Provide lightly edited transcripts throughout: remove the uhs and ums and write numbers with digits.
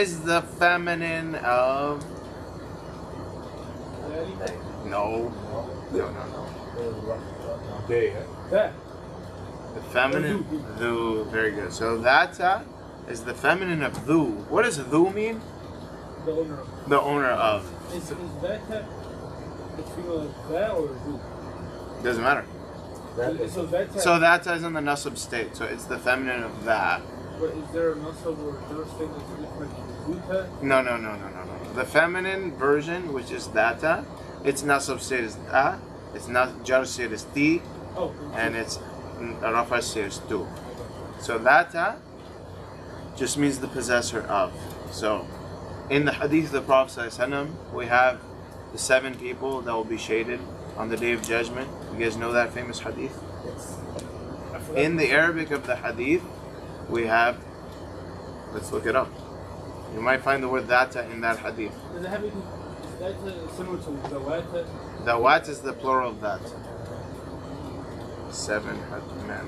is the feminine of? No. The feminine dhu. Very good. So that is the feminine of dhu. What does dhu mean? The owner. The owner of. Is that the female of that or dhu? Doesn't matter. So that is in the nasab state. So it's the feminine of that. But is there a nasab or jar state that's different than dhu? No. The feminine version, which is data, its nasab state is a, its jar state is ti, and its rafa state is tu. So data just means the possessor of. So in the hadith of the Prophet ﷺ, we have the 7 people that will be shaded on the Day of Judgment. You guys know that famous hadith? In the Arabic of the hadith, we have, let's look it up. You might find the word data in that hadith. Does it have anything, is that similar to dawata? Dawat is the plural of that. 7 men.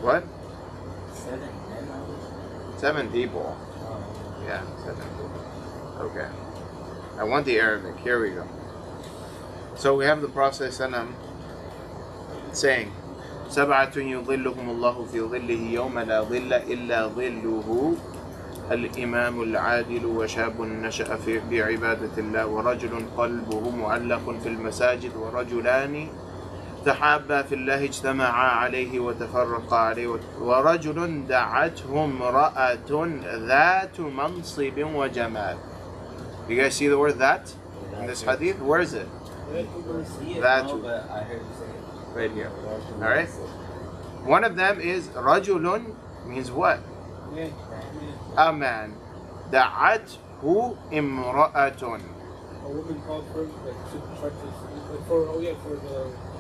What? 7 people. Yeah, 7 people. Okay. I want the Arabic. Here we go. So we have the Prophet ﷺ saying, سبعة يظلهم الله في ظله يوم لا ظل إلا ظله الإمام العادل وشاب نشأ بعبادة الله ورجل قلبه معلق في المساجد ورجلان تحابا في الله اجتمعا عليه وتفرقا عليه ورجل دعته امرأة ذات منصب وجمال. You guys see the word that in this hadith? Where is it? That. Right here. Alright? One of them is rajulun, means what? A man. Da'athu imra'atun. A woman called for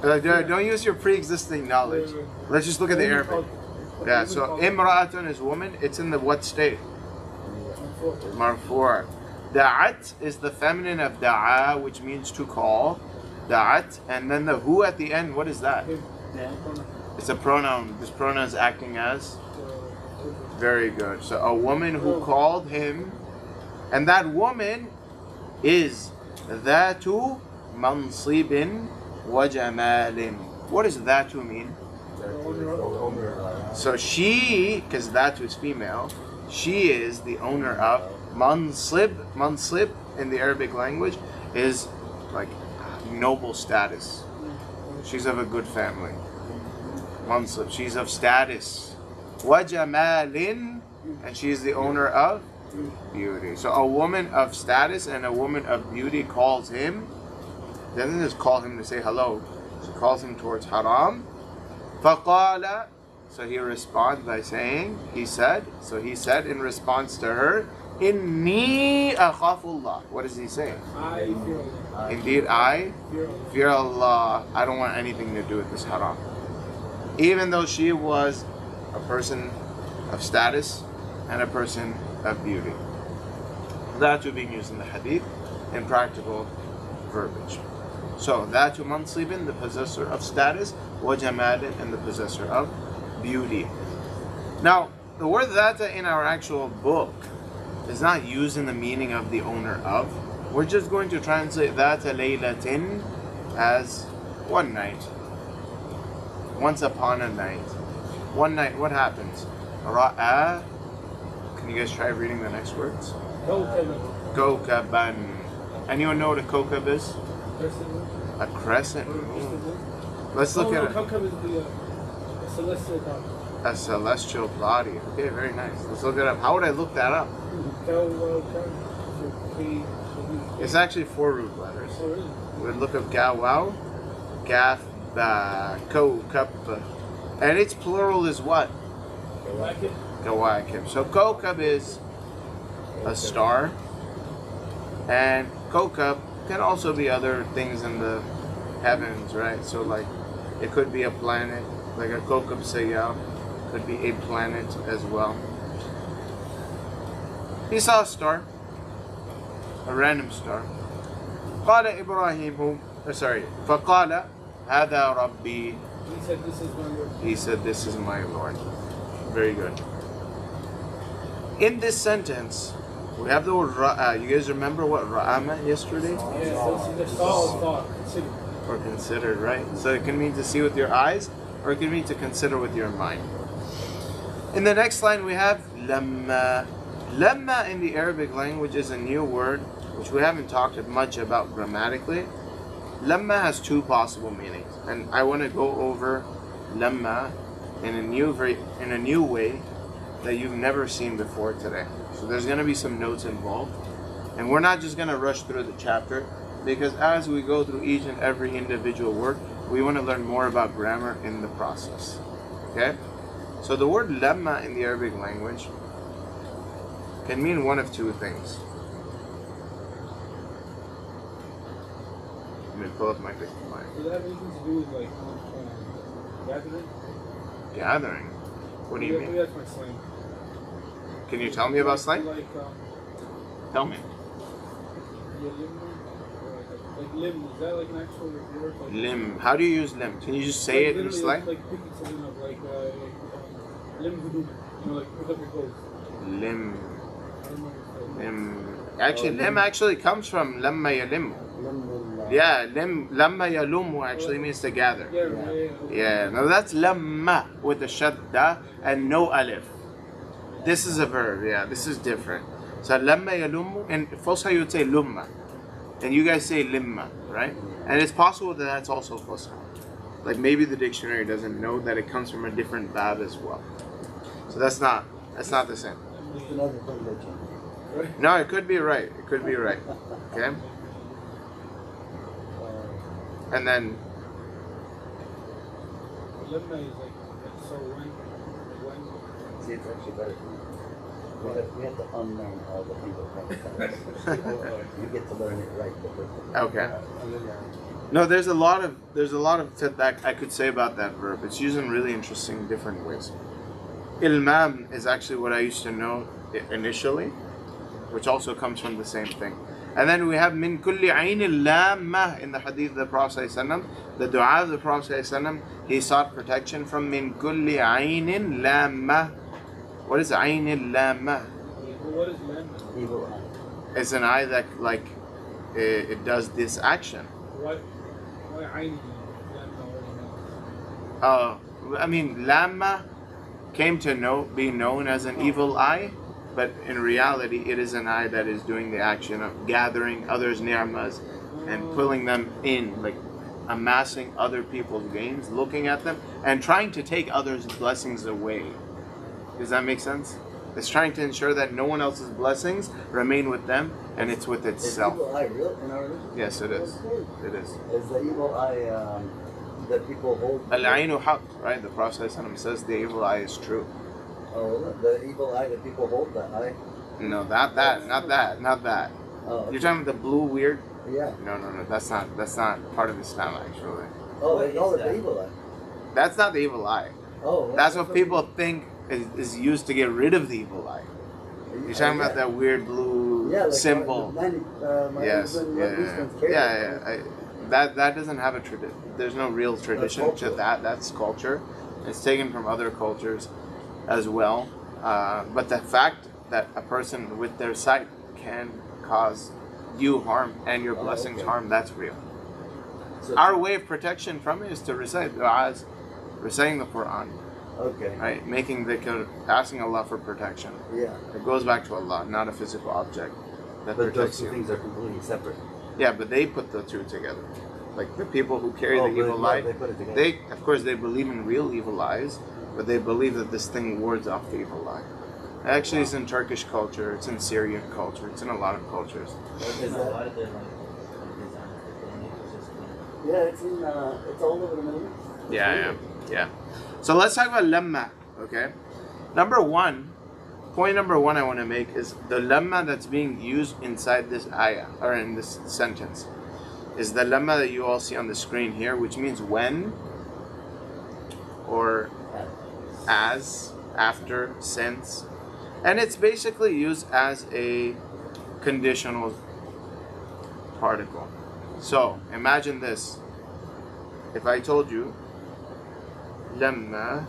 the don't use your pre-existing knowledge. Let's just look at the Arabic. Yeah, so imra'atun is woman. It's in the what state? Marfu'. Da'at is the feminine of da'a, which means to call. Da'at, and then the hu at the end, what is that? It's a pronoun. This pronoun is acting as? Very good. So a woman who called him, and that woman is dhatu mansibin wa jamalin. What does dhatu mean? So she, because dhatu is female, she is the owner of mansib. Mansib in the Arabic language is like noble status. She's of a good family. Mansib, she's of status. Wajamalin, and she's the owner of beauty. So a woman of status and a woman of beauty calls him. Doesn't just call him to say hello. She calls him towards haram. Faqala, so he responds by saying, he said in response to her, Inni akhafullah. What does he say? Indeed, I fear Allah. I don't want anything to do with this haram. Even though she was a person of status and a person of beauty. That would be used in the hadith in practical verbiage. So, dhatu mansibin, the possessor of status, wa jamalin, and the possessor of beauty. Now, the word dhata in our actual book is not used in the meaning of the owner of. We're just going to translate dhata laylatin as one night. Once upon a night. One night, what happens? Ra'a. Can you guys try reading the next words? Kokaban. Anyone know what a kokab is? A crescent moon. Let's look at it. Kokab is the celestial body. A celestial body. Okay, very nice. Let's look it up. How would I look that up? It's actually 4 root letters. We'd look up gawaw, gaf, ba, ko, kap, and its plural is what? Kawakib. So kokab is a star, and kokab can also be other things in the heavens, right? So like, it could be a planet, like a kokab sayal, could be a planet as well. He saw a star, a random star. قال إبراهيم, فقال هذا ربي. He said, "This is my Lord." He said, "This is my Lord." Very good. In this sentence, we have the word ra'a. You guys remember what ra'a meant yesterday? Yeah, so it's either saw or thought. Consider. Or considered, right? So it can mean to see with your eyes, or it can mean to consider with your mind. In the next line, we have lamma. Lamma in the Arabic language is a new word which we haven't talked much about grammatically. Lamma has two possible meanings, and I want to go over lamma in a new way that you've never seen before today. So there's going to be some notes involved, and we're not just going to rush through the chapter, because as we go through each and every individual word, we want to learn more about grammar in the process. Okay? So the word lamma in the Arabic language can mean one of two things. Let me pull up my Does that have anything to do with like gathering? gathering. What do you Maybe mean? that's my slang. Can you tell me about slang? Like, Tell me. yeah, like limb. Is that like an actual word? Like, Lim. How do you use lim? Can you just say it in literally, slang? Like picking something up, like lim hudum. You know, like pick up your clothes. Lim. I don't know what it's called. Lim. Actually, lim actually comes from lamma yalim. Yeah, lim. Lamma yalumu actually means to gather. Yeah, now that's lamma with the shadda and no alif. This is a verb, yeah, this is different. So lamma yalumu, and Fosha you would say lumma, and you guys say limma, right? And it's possible that that's also Fosha. Like maybe the dictionary doesn't know that it comes from a different bab as well. So that's not the same. No, it could be right. It could be right. Okay? And then Lemma is like so when. See, it's actually better. We have to unlearn all the things. You get to learn it right the first time. okay. No, there's a lot of that I could say about that verb. It's used in really interesting different ways. Ilmam is actually what I used to know initially, which also comes from the same thing. And then we have min kulli ayn lamma in the hadith of the Prophet ﷺ, the dua of the Prophet ﷺ, he sought protection from min kulli ayn lamma. What is ayn lamma? What is lamma? Evil eye. It's an eye that it does this action. Why ayn lamma? I mean, lamma came to be known as an evil eye, but in reality it is an eye that is doing the action of gathering others' ni'mas and pulling them in, like amassing other people's gains, looking at them and trying to take others' blessings away. Does that make sense? It's trying to ensure that no one else's blessings remain with them and it's with itself. Is evil eye real in our religion? Yes, it is. It is. Is the evil eye that people hold? Al-ainu haq, right? The Prophet ﷺ says the evil eye is true. Oh, the evil eye that people hold, that eye? No, not that. Oh, You're talking about the blue weird? yeah. No. That's not part of Islam actually. Oh, What they call is it the that? evil eye. That's not the evil eye. Oh, That's what people think is used to get rid of the evil eye. You're talking about that weird blue like symbol. My Yes, husband carry it. yeah. That doesn't have a tradition. There's no real tradition to culture. that. That's culture. It's taken from other cultures as well. But the fact that a person with their sight can cause you harm and your blessings okay. harm, that's real. So- Our way of protection from it is to recite du'as, reciting the Quran, Okay. right? Making dhikr, asking Allah for protection. Yeah. It goes back to Allah, not a physical object that But those protects two you. things are completely separate. Yeah, but they put the two together. Like the people who carry the but evil eye, they put it together. they, of course, they believe in real evil eyes, but they believe that this thing wards off the evil eye. Actually, it's in Turkish culture, it's in Syrian culture, it's in a lot of cultures. Is that- Why they're like design it's just Yeah, it's all over the Middle East. Yeah. So let's talk about lamma, okay? Point number one I want to make is the lamma that's being used inside this ayah, or in this sentence, is the lamma that you all see on the screen here, which means when, or as, after, since. And it's basically used as a conditional particle. So imagine this. If I told you, لما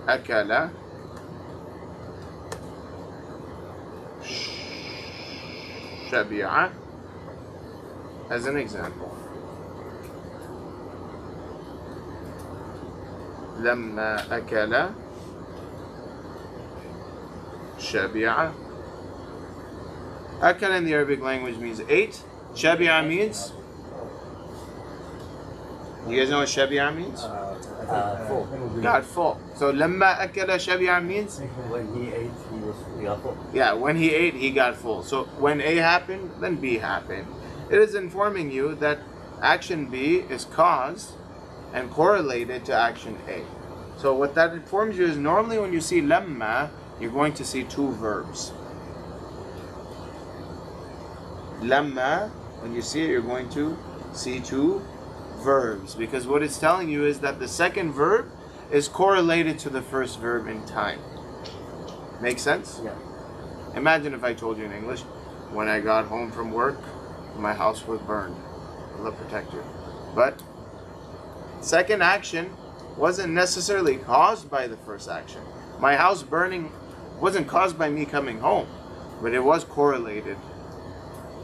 أكل شبع, as an example. لما أكل شبع. أكل in the Arabic language means ate. شبع means, you guys know what شبع means? Full. Got full. So لما أكل شبع means, When he ate, he got full. yeah, when he ate, he got full. So when A happened, then B happened. It is informing you that action B is caused and correlated to action A. So what that informs you is normally when you see lamma, you're going to see two verbs. Lamma, when you see it, you're going to see two verbs, because what it's telling you is that the second verb is correlated to the first verb in time. Make sense? Yeah. Imagine if I told you in English, when I got home from work, my house was burned. Allah protect you. But second action wasn't necessarily caused by the first action. My house burning wasn't caused by me coming home, but it was correlated.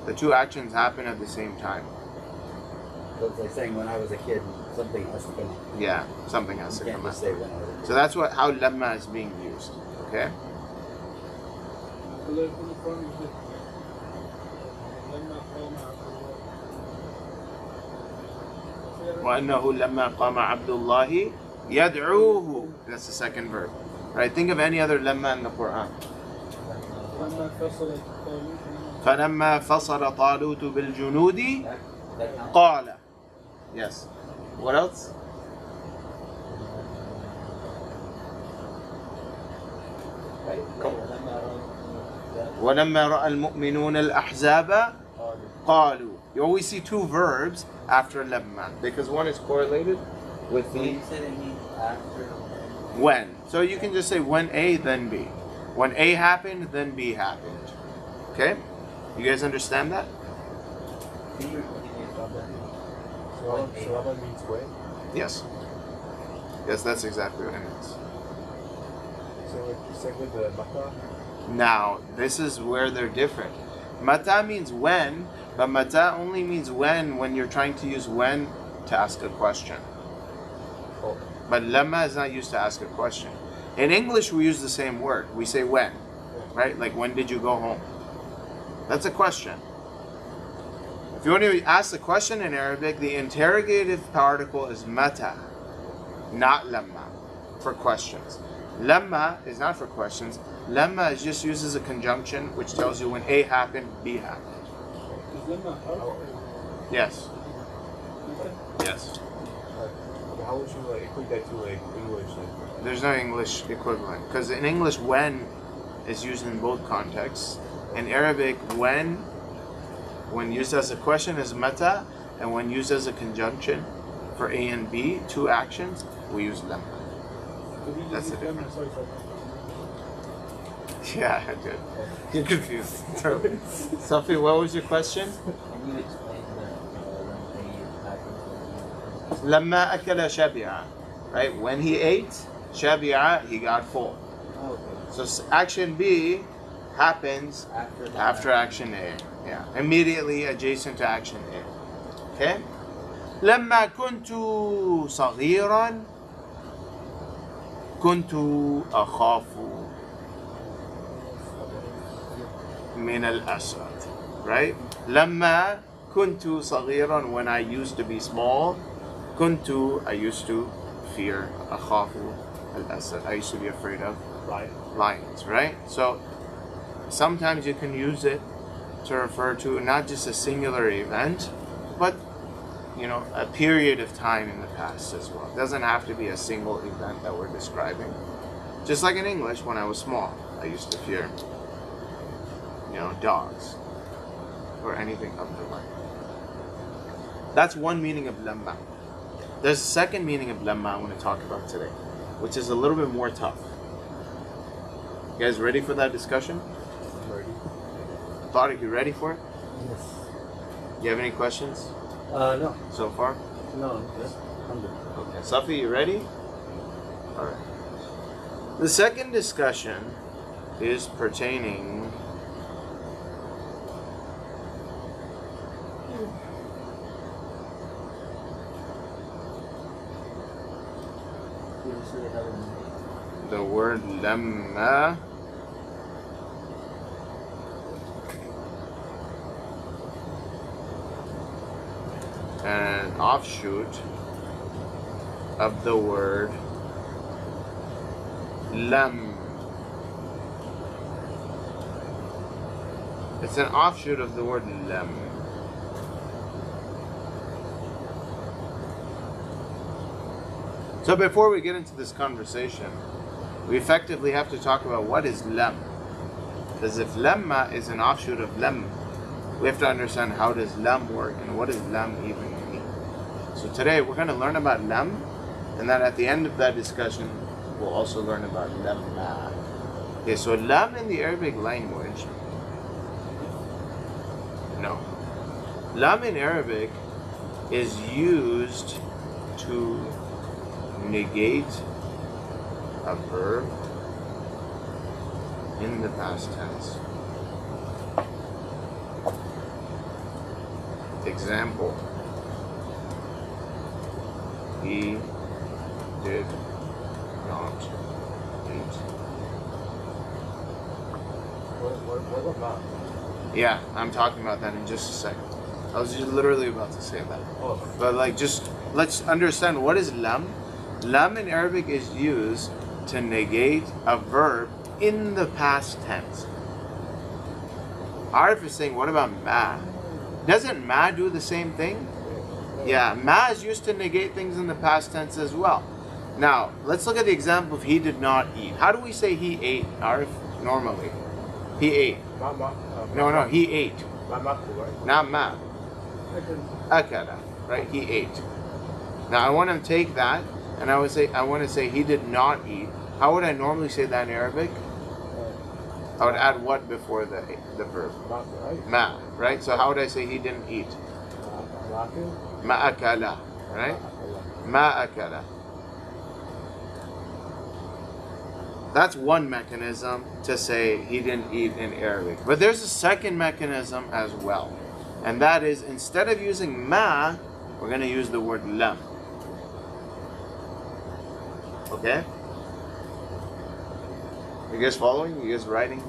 The two actions happened at the same time. So it's like saying when I was a kid, something has to come out. Yeah, something has You to can't come just out. say when I was a kid. So that's how lamma is being used. Okay? وأنه لما قام عبد الله يدعوه. That's the second verb. Right? Think of any other lamma in the Quran. فلما فصل طالوت بالجنود قال. Yes. What else? ولما رأى المؤمنون الأحزاب قالوا. You always see two verbs after lamma because one is correlated with So the you said it means after. when. So you can just say when A, then B. When A happened, then B happened. Okay? You guys understand that? Can you repeat about that? Sharaba means when? Yes. Yes, that's exactly what it means. So same with the mata. Now, this is where they're different. Mata means when, but mata only means when you're trying to use when to ask a question. Oh. But lamma is not used to ask a question. In English, we use the same word. We say when, right? Like, when did you go home? That's a question. If you want to ask a question in Arabic, the interrogative particle is mata, not lamma, for questions. Lamma is not for questions. Lamma is just used as a conjunction, which tells you when A happened, B happened. Yes. Yes. How would you equate that to English? There's no English equivalent. Because in English, when is used in both contexts. In Arabic, when used as a question is mata, and when used as a conjunction for A and B, two actions, we use lamma. That's the difference. Yeah, I did. You're confused. Sophie, what was your question? Can you explain the Lamma akala shabi'a. Right? When he ate, shabi'a, he got full. So action B happens after action A. Yeah. Immediately adjacent to action A. Okay? لما كنت صغيرا كنت أخاف من الأسد. Right? لما كنت صغيرا, when I used to be small, كنت, I used to fear, أخاف الأسد, I used to be afraid of lions, right? So sometimes you can use it to refer to not just a singular event, but a period of time in the past as well. It doesn't have to be a single event that we're describing. Just like in English, when I was small, I used to fear, dogs or anything of the like. That's one meaning of lamma. There's a second meaning of lamma I want to talk about today, which is a little bit more tough. You guys ready for that discussion? I'm ready. Tariq, you ready for it? Yes. You have any questions No. so far? No, just 100. Okay, Safi, you ready? Alright. The second discussion is pertaining the word lamma and an offshoot of the word lam. It's an offshoot of the word lam. So before we get into this conversation, we effectively have to talk about what is lam. Because if lamma is an offshoot of lam, we have to understand how does lam work and what does lam even mean. So today we're going to learn about lam, and then at the end of that discussion, we'll also learn about lamma. Okay, so lam in the Arabic language, no. Lam in Arabic is used to negate a verb in the past tense. Example: he did not eat. What about that? Yeah, I'm talking about that in just a second. I was just literally about to say that. Oh. But like, just let's understand what is lam. Lam in Arabic is used to negate a verb in the past tense. Arif is saying, what about ma? Doesn't ma do the same thing? Yeah, ma is used to negate things in the past tense as well. Now, let's look at the example of he did not eat. How do we say he ate, Arif, normally? He ate. No, he ate. Right? Not ma. Akala, right? He ate. Now I want to take that and I want to say he did not eat. How would I normally say that in Arabic? I would add what before the verb? Ma, right? So how would I say he didn't eat? Ma akala, right? Ma akala. That's one mechanism to say he didn't eat in Arabic. But there's a second mechanism as well. And that is, instead of using ma, we're going to use the word lam. Okay? You guys following? You guys writing?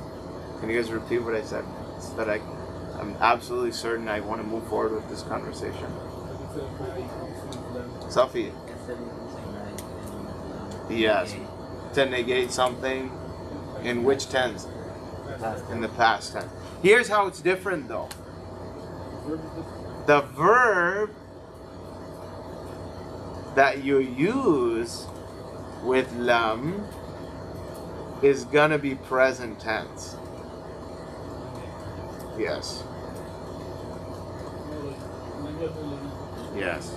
Can you guys repeat what I said? So that I'm absolutely certain I want to move forward with this conversation. Safi. Yes. To negate something in which tense? In the past tense. Here's how it's different though. The verb that you use with lam is gonna be present tense. Yes. Yes.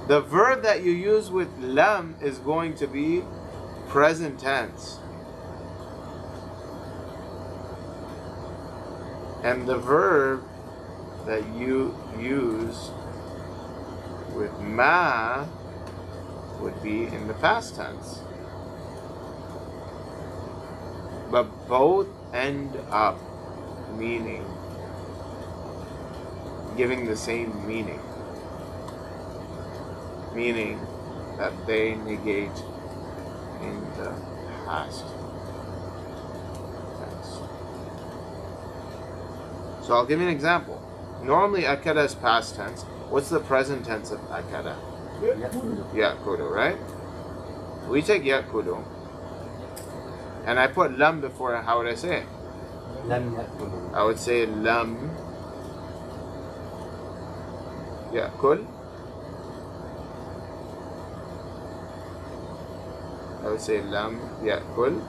The verb that you use with lam is going to be present tense. And the verb that you use with ma would be in the past tense. But both end up meaning, giving the same meaning. Meaning that they negate in the past tense. So I'll give you an example. Normally akada is past tense. What's the present tense of akada? Ya'kulu, right? We take ya'kulu and I put lam before it. How would I say it? Lam yakulu. I would say lam ya'kul. I would say lam ya'kul.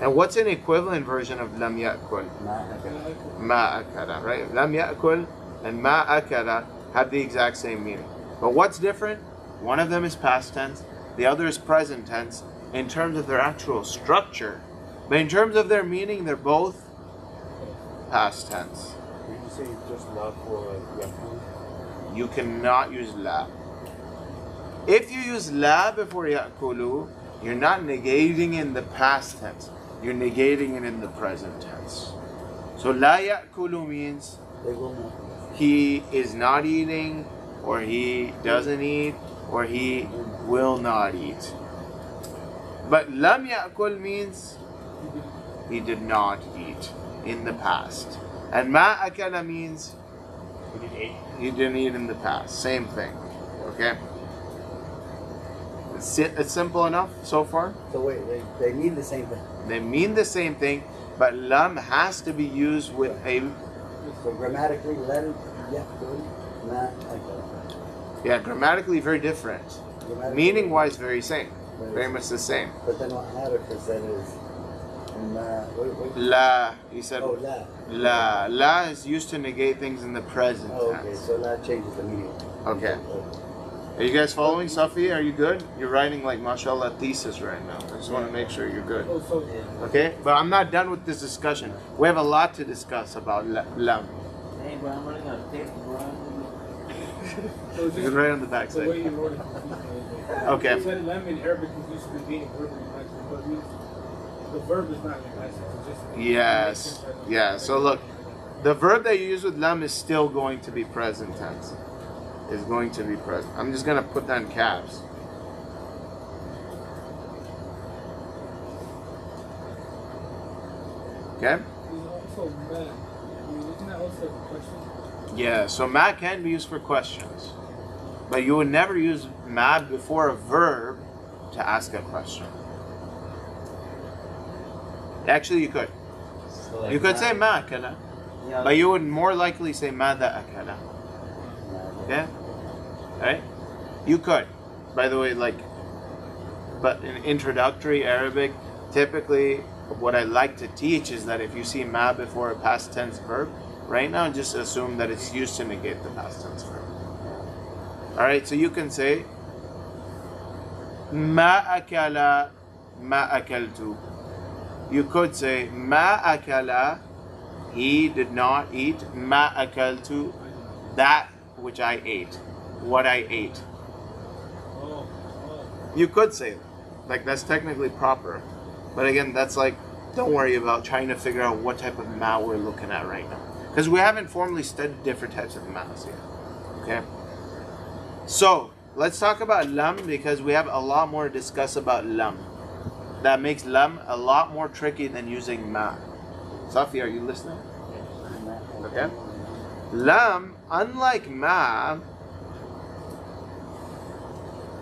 And what's an equivalent version of lam ya'kul? Ma akala, right? Lam ya'kul and ma akala have the exact same meaning. But what's different? One of them is past tense, the other is present tense in terms of their actual structure. But in terms of their meaning, they're both past tense. Did you say just not for Yakul? You cannot use la. If you use la before ya'kulu, you're not negating in the past tense. You're negating it in the present tense. So la ya'kulu means They will not. he is not eating, or he doesn't eat, or he will not eat. But lam ya'kul means he did not eat in the past. And ma akala means We did 8. he didn't eat in the past. Same thing. Okay? It's simple enough so far? So wait, they mean the same thing. They mean the same thing, but lam has to be used with a... So grammatically, lam yakul ma akala. Yeah, grammatically very different. Grammatically- Meaning-wise, very same. Very much the same. But then what Huraira said is ma. Wait. La, he said, Oh, la. la. La is used to negate things in the present Oh, okay. tense. So la changes the meaning. Okay. Are you guys following, Safi? Are you good? You're writing like, mashallah, thesis right now. I just want to make sure you're good. Oh, so Okay? But I'm not done with this discussion. We have a lot to discuss about lam. Hey, bro, I'm running out of tape, bro. so You can just write on the the back way side. you wrote it. Okay. You said lam in Arabic is used to being a verb in action, but it means the verb is not in action. It's just Yes. Yeah. So look, the verb that you use with lam is still going to be present tense. Is going to be present. I'm just going to put that in caps. Okay? There's also ma. I mean, isn't that also a question? Yeah, so ma can be used for questions. But you would never use ma before a verb to ask a question. Actually, you could. So, like, You could say ma akala, yeah, but you would more likely say mada akala. Yeah? Right? You could. By the way, like, but in introductory Arabic, typically what I like to teach is that if you see ma before a past tense verb, right now just assume that it's used to negate the past tense verb. Alright, so you can say ma akala, ma akaltu. You could say ma akala, he did not eat, ma akaltu, that which I ate, what I ate. Oh. You could say that. Like, that's technically proper. But again, that's like, don't worry about trying to figure out what type of ma we're looking at right now. Because we haven't formally studied different types of ma's yet. Okay? So, let's talk about lam because we have a lot more to discuss about lam. That makes lam a lot more tricky than using ma. Safi, are you listening? Okay. Lam, unlike ma,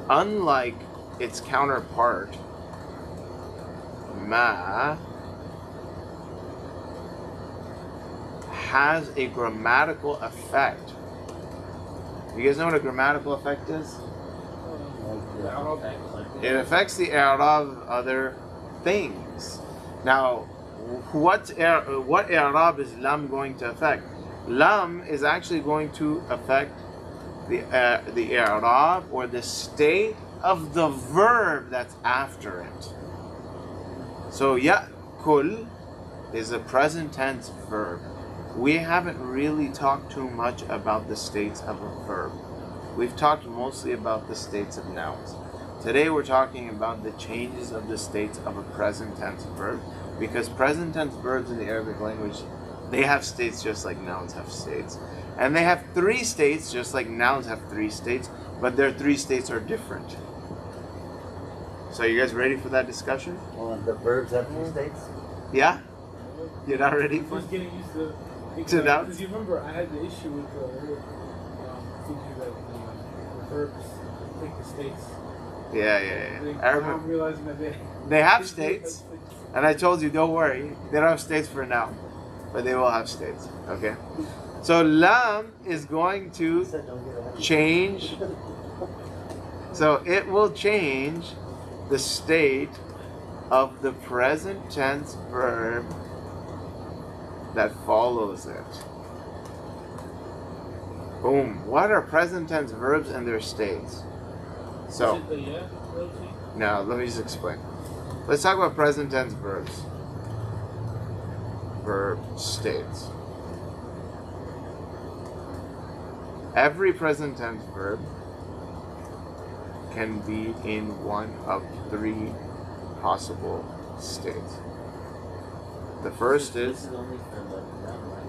unlike its counterpart, ma has a grammatical effect. You guys know what a grammatical effect is? It affects the i'rab of other things. Now, what i'rab is lam going to affect? Lam is actually going to affect the i'rab or the state of the verb that's after it. So ya'kul is a present tense verb. We haven't really talked too much about the states of a verb. We've talked mostly about the states of nouns. Today we're talking about the changes of the states of a present tense verb, because present tense verbs in the Arabic language, they have states just like nouns have states. And they have 3 states just like nouns have 3 states, but their 3 states are different. So you guys ready for that discussion? Well, the verbs have 3 states. Yeah? You're not ready for Just getting used to that? Because you remember, I had the issue with the whole thinking that the verbs take the states. Yeah. I Now remember. I'm realizing that They have states, and I told you, don't worry, they don't have states for now, but they will have states, okay? So lam is going to Said don't get ahead. change, so it will change the state of the present tense verb that follows it. Boom. What are present tense verbs and their states? So, Is it the yeah, Rosie? now let me just explain. Let's talk about present tense verbs. Verb states. Every present tense verb can be in one of three possible states. The first This is, is only for the lam, right?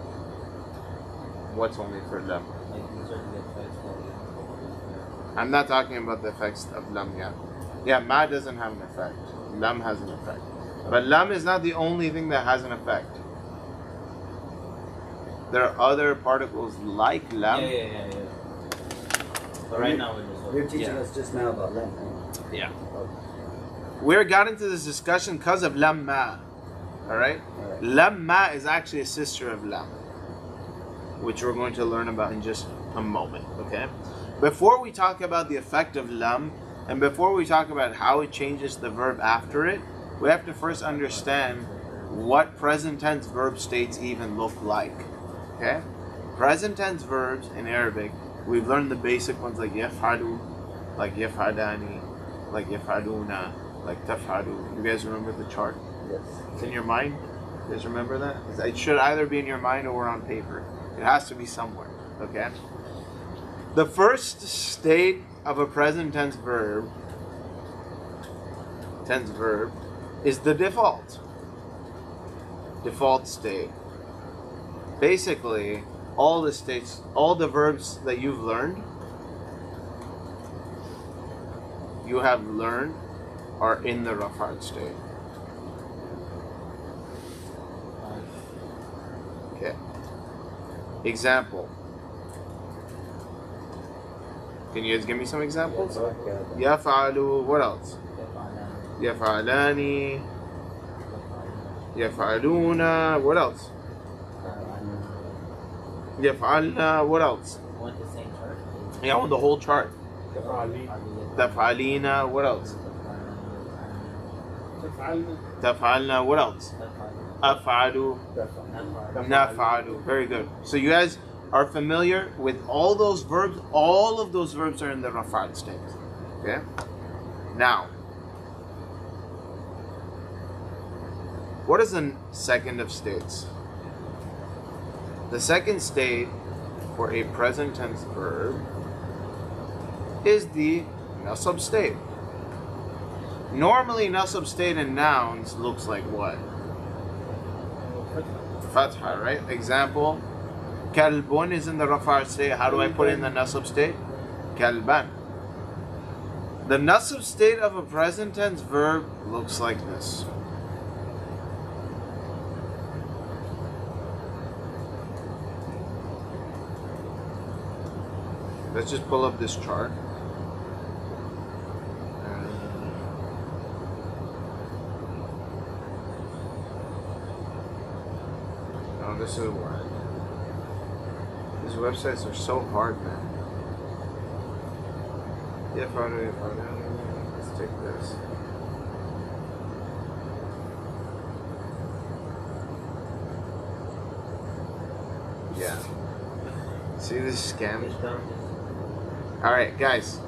what's only for lam? Like these are the effects that we I'm not talking about the effects of lam yet. Yeah, ma doesn't have an effect. Lam has an effect. But lam is not the only thing that has an effect. There are other particles like lam. Yeah. But right now we're just You're teaching us just now about lam. Yeah. We got into this discussion because of lam ma. Alright? Alright. Lam ma is actually a sister of lam, which we're going to learn about in just a moment. Okay? Before we talk about the effect of lam, and before we talk about how it changes the verb after it, we have to first understand what present tense verb states even look like. Okay? Present tense verbs in Arabic, we've learned the basic ones like yaf'alu, like yaf'alani, like yaf'aluna, like taf'alu. You guys remember the chart? Yes. It's in your mind? You guys remember that? It should either be in your mind or on paper. It has to be somewhere. Okay? The first state of a present tense verb is the default state. Basically, all the verbs that you have learned are in the rafa'at state. Okay. Example. Can you guys give me some examples? Yaf'alu, what else? Yaf'alani, yaf'aluna, what else? Yaf'alna, what else? want the same chart. Yeah, I want the whole chart. تفعلي Taf'alina, what else? تفعلنا. Taf'alna, what else? Af'alu, naf'alu. Very good. So you guys are familiar with all those verbs. All of those verbs are in the rafa'at state. Okay? Now, what is the second of states? The second state for a present tense verb is the nasab state. Normally, nasab state in nouns looks like what? Fatha, right? Example, kalbun is in the rafa'at state. How do I put in the nasab state? Kalban. The nasab state of a present tense verb looks like this. Let's just pull up this chart. Oh, this is what. These websites are so hard, man. Yeah, let's take this. Yeah. See this scam? Alright, guys.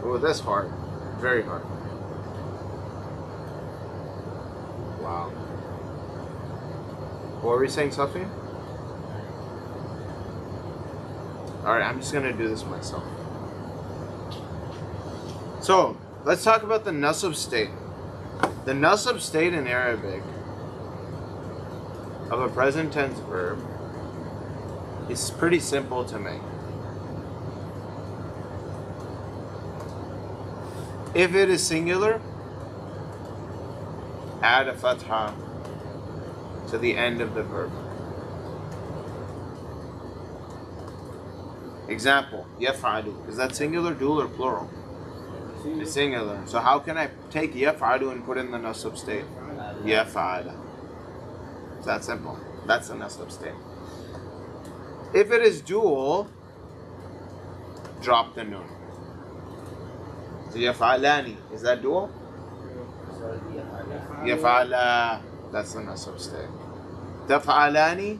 Oh, that's hard. Very hard. Wow. What were we saying, Safi? Alright, I'm just gonna do this myself. So, let's talk about the nasab state. The nasab state in Arabic of a present tense verb is pretty simple to make. If it is singular, add a fatha to the end of the verb. Example, yaf'alu. Is that singular, dual, or plural? It's singular. So how can I take yaf'alu and put in the nasab state? Yaf'ala. It's that simple. That's the nasab state. If it is dual, drop the nun. So yaf'alani. Is that dual? Yaf'ala. That's the nasab state. Taf'alani.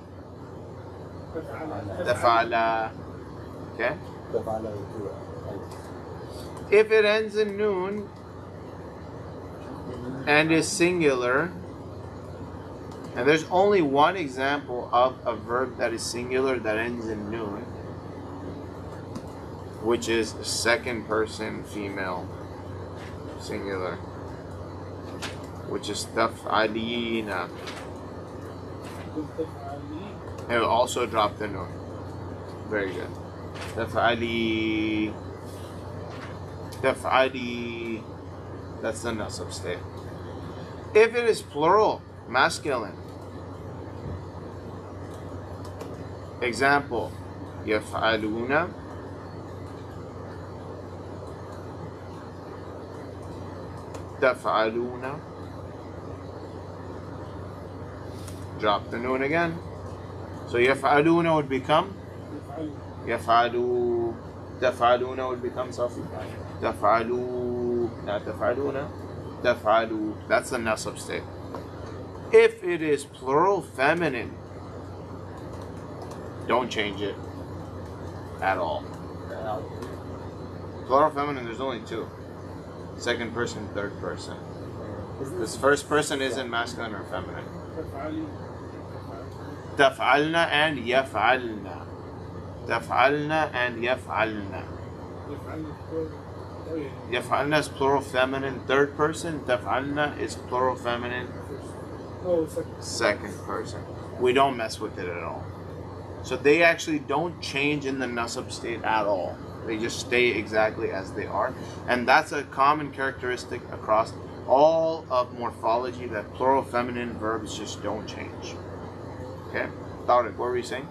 Taf'ala. Okay? If it ends in noon, and is singular. And there's only one example of a verb that is singular that ends in noon, which is second person female singular, which is taf'alina. It will also drop the noon. Very good. Taf'ali. Taf'ali. That's the nasab state. If it is plural, masculine. Example, yaf'aluna. Taf'aluna. Drop the noon again. So yaf'aluna would become yaf'alu. Taf'aluna would become safi. Taf'alu. Not taf'aluna. Taf'alu. That's the nasab state. If it is plural feminine, don't change it at all. Plural feminine, there's only two. Second person, third person. This first person isn't masculine or feminine. Taf'alna and yaf'alna. Taf'alna and yaf'alna. Yaf'alna is plural feminine, third person. Taf'alna is plural feminine, second person. We don't mess with it at all. So they actually don't change in the nasab state at all. They just stay exactly as they are. And that's a common characteristic across all of morphology, that plural feminine verbs just don't change. Okay? Tariq, what were you saying?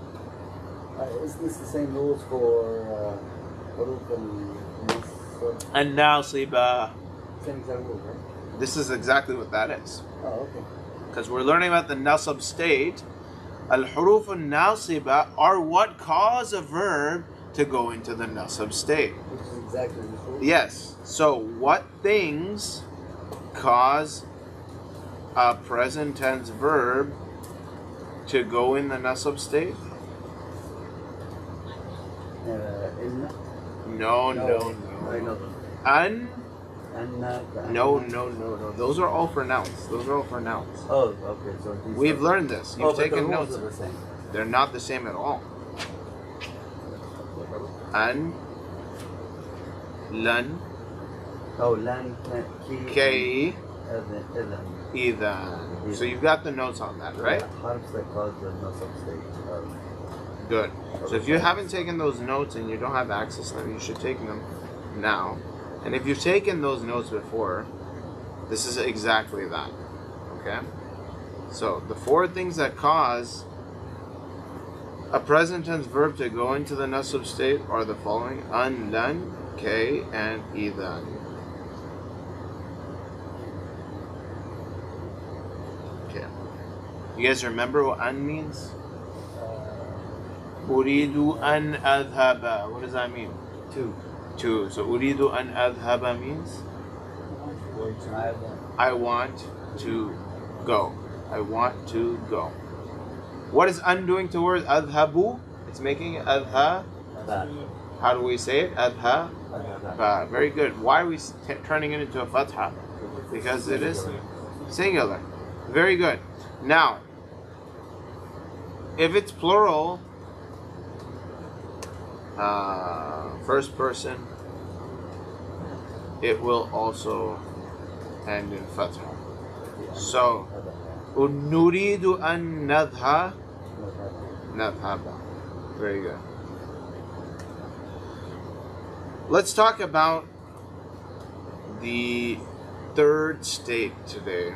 Isn't this the same rules for huruf and And now, Siba. same exact rules, right? This is exactly what that is. Oh, okay. Because we're learning about the nasab state. Al-huruf al-nasiba are what cause a verb to go into the nasab state. Which is exactly the rule. Yes. So what things cause a present tense verb to go in the nasab state? No. I know. No. Those are all for nouns. Oh, okay. So these We've are- learned this. Oh, You've but taken the rules notes. are the same. They're not the same at all. An, lan, Oh, lan, kay, idan. idan. So you've got the notes on that, right? Harfs that cause the nasab state. Good. So if you haven't taken those notes and you don't have access to them, you should take them now. And if you've taken those notes before, this is exactly that. Okay? So the four things that cause a present tense verb to go into the nasab state are the following: an, lan, kay, and idan. Okay. You guys remember what an means? Uridu an adhaba. What does that mean? Two. So uridu an adhaba means I want to go. I want to go. What is an doing towards adhabu? It's making it adha. How do we say it? Adha. Ba. Very good. Why are we turning it into a fatha? Because it is singular. Very good. Now, if it's plural, first person, it will also end in fatha. So, nuridu an nadhaba. Very good. Let's talk about the third state today.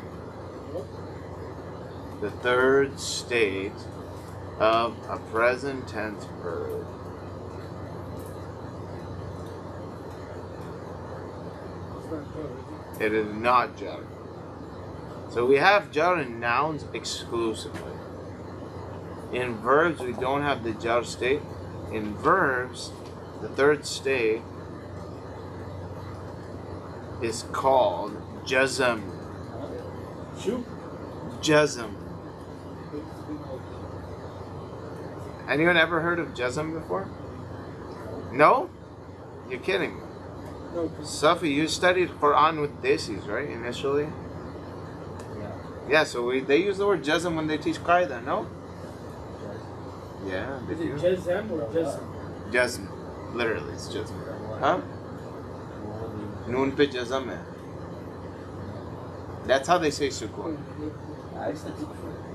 The third state of a present tense verb. It is not jar. So we have jar in nouns exclusively. In verbs, we don't have the jar state. In verbs, the third state is called jazm. Jazm. Anyone ever heard of jazm before? No? You're kidding. No, Safi, you studied Quran with Desis, right, initially? Yeah, so they use the word jazm when they teach qaida, no? Yeah, they Is it do. Jazam or Jazm? Jazm. Literally, it's jazm. Huh? Noon pe jazm hai. That's how they say sukun.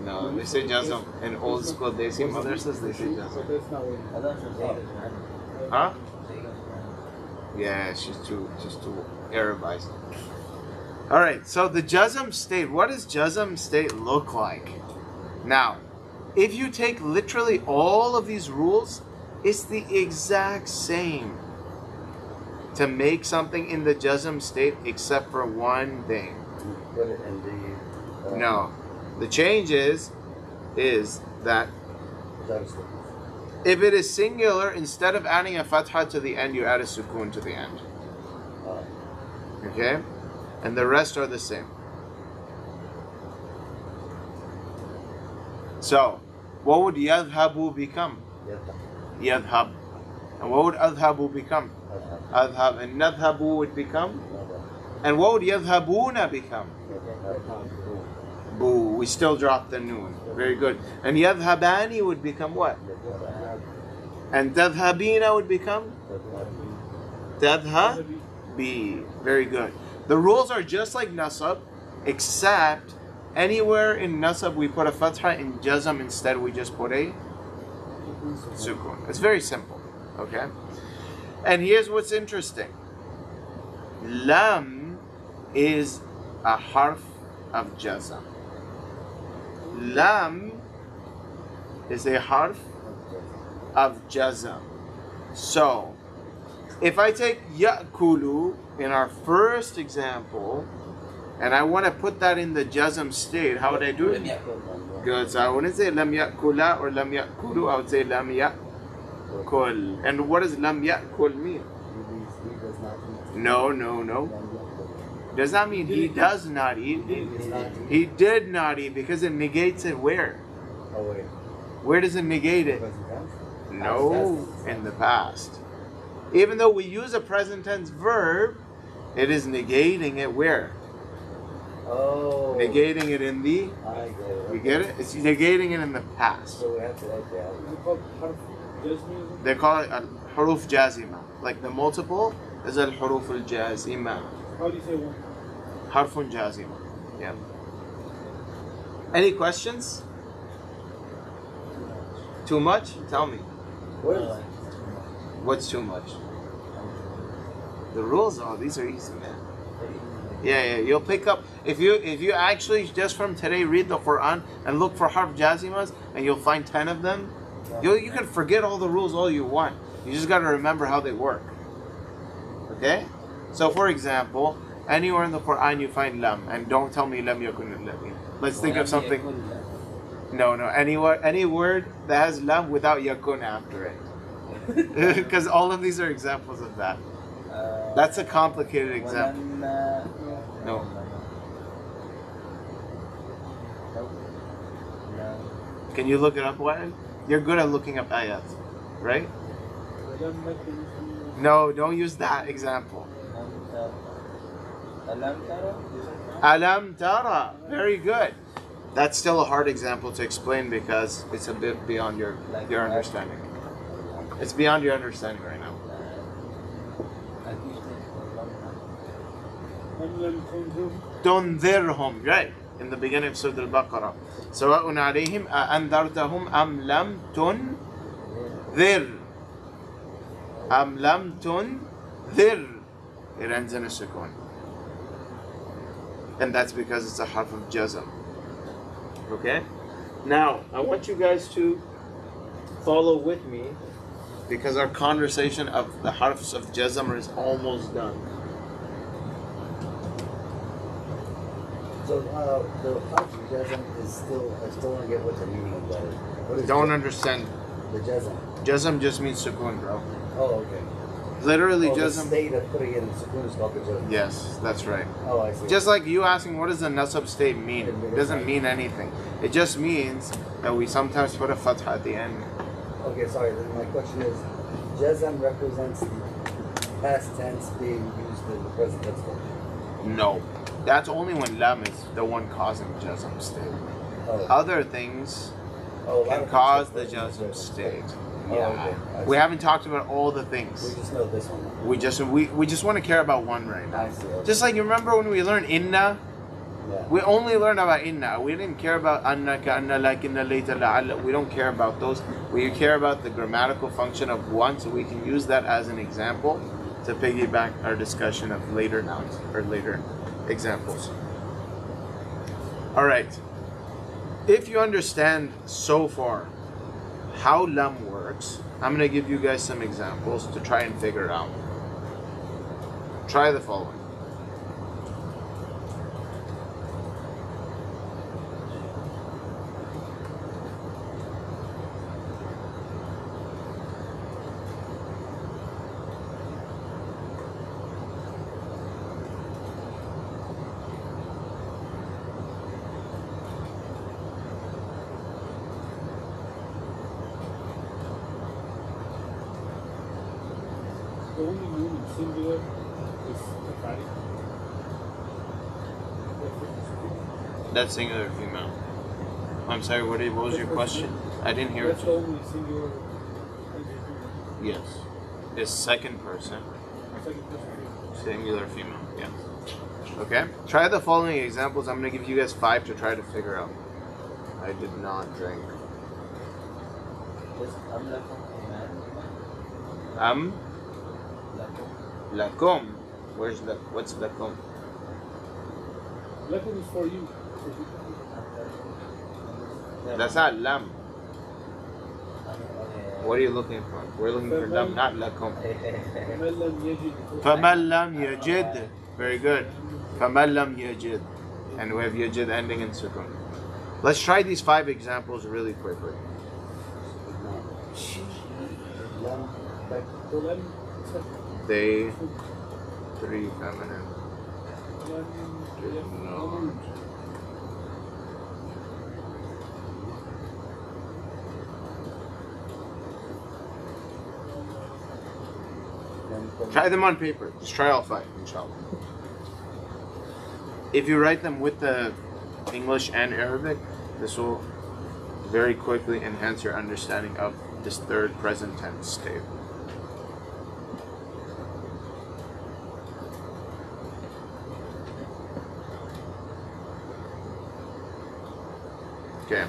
No, they say jazm. In old school Desi madrasas, they say So jazm. that's not what Huh? Yeah, she's too Arabized. All right, so the jazm state. What does jazm state look like? Now, if you take literally all of these rules, it's the exact same to make something in the jazm state, except for one thing. Put it in the. No, the change is that if it is singular, instead of adding a fatha to the end, you add a sukoon to the end. Okay? And the rest are the same. So, what would yadhabu become? Yadhab. And what would adhabu become? Adhab. And nadhabu would become? And what would yadhabuna become? Boo. We still drop the noon. Very good. And yadhabani would become what? And tadhabina would become? Tadhabi. Very good. The rules are just like nasab, except anywhere in nasab we put a fatha, in jazm instead we just put a sukun. It's very simple. Okay? And here's what's interesting. Lam is a harf of jazm. Lam is a harf of jazm. So, if I take ya'kulu in our first example, and I want to put that in the jazm state, how would I do it? Good. So I wouldn't say lam ya'kula or lam ya'kulu. I would say lam ya'kul. And what does lam ya'kul mean? No. Does that mean he does not eat? He did not eat, because it negates it where? Where does it negate it? No, in the past. Even though we use a present tense verb, it is negating it where? Oh. Negating it in the... I get it. You get it? It's negating it in the past. So we have to add that. Is it called Harf Jazmi? They call it al-huruf jazima. Like the multiple is al-huruf al-jazima. How do you say one? Harfun jazima. Yeah. Any questions? Too much? Tell me. What's too much? The rules are, these are easy, man. Yeah, you'll pick up, if you actually just from today read the Quran and look for harf jazimas and you'll find 10 of them, you can forget all the rules all you want. You just got to remember how they work. Okay? So for example, anywhere in the Quran you find lam, and don't tell me lam yakun lam. Let's think of something. No, any word that has lam without yakun after it. Because all of these are examples of that. That's a complicated example. No. Can you look it up, Wa'il? You're good at looking up ayat, right? No, don't use that example. Alam tara. Very good. That's still a hard example to explain because it's a bit beyond your understanding. It's beyond your understanding right now. تنذرهم, right? In the beginning of Surah Al-Baqarah. سواء عليهم أأنذرتهم أم لم تنذر أم لم تنذر. It ends in a sukun. And that's because it's a harf of jazm. Okay? Now, I want you guys to follow with me because our conversation of the harfs of jazm is almost done. So the harf of jazm is still, I still want to get what the meaning of that is. What is Don't understand. The jazm. Jazm just means sukun, bro. Oh, okay. Literally, the jazm. state of putting it in sukun is called the jazm. Yes, that's right. Oh, I see. Just like you asking, what does the nasab state mean? It doesn't mean anything. It just means that we sometimes put a fatha at the end. Okay, sorry. Then my question is, jazm represents the past tense being used in the present tense form. No. That's only when lam is the one causing jazm state. Oh. Other things Oh, a lot can of cause the things that jazm person state. Oh, okay. I We see. haven't talked about all the We things. just know this one. We just want to care about one right now. I see. Okay. Just like you remember when we learned inna, Yeah. we only learned about inna. We didn't care about anna, ka'anna, lakinna, layta, la'alla. We don't care about those. We care about the grammatical function of one, so we can use that as an example to piggyback our discussion of later nouns or later examples. All right. If you understand so far how lam works, I'm going to give you guys some examples to try and figure it out. Try the following. The only noun in singular is Tafari. That's singular female. I'm sorry, what was your question? I didn't hear it. That's the only singular. Yes. Is second person, Second person. singular female. Yeah. Okay. Try the following examples. I'm going to give you guys 5 to try to figure out. I did not drink. Just lakum. Lakum. Where's the? What's lakum? Lakum is for you. That's not lam. What are you looking for? We're looking for lam, not lakum. فَمَنْ لَمْ يَجِدْ فَمَنْ لَمْ يَجِدْ. Very good. فَمَنْ لَمْ يَجِدْ. And we have yajid ending in sukun. Let's try these 5 examples really quickly. ولم They, 3 feminine. لم Try them on paper. Just try all 5, inshallah. If you write them with the English and Arabic, this will very quickly enhance your understanding of this third present tense state. Okay.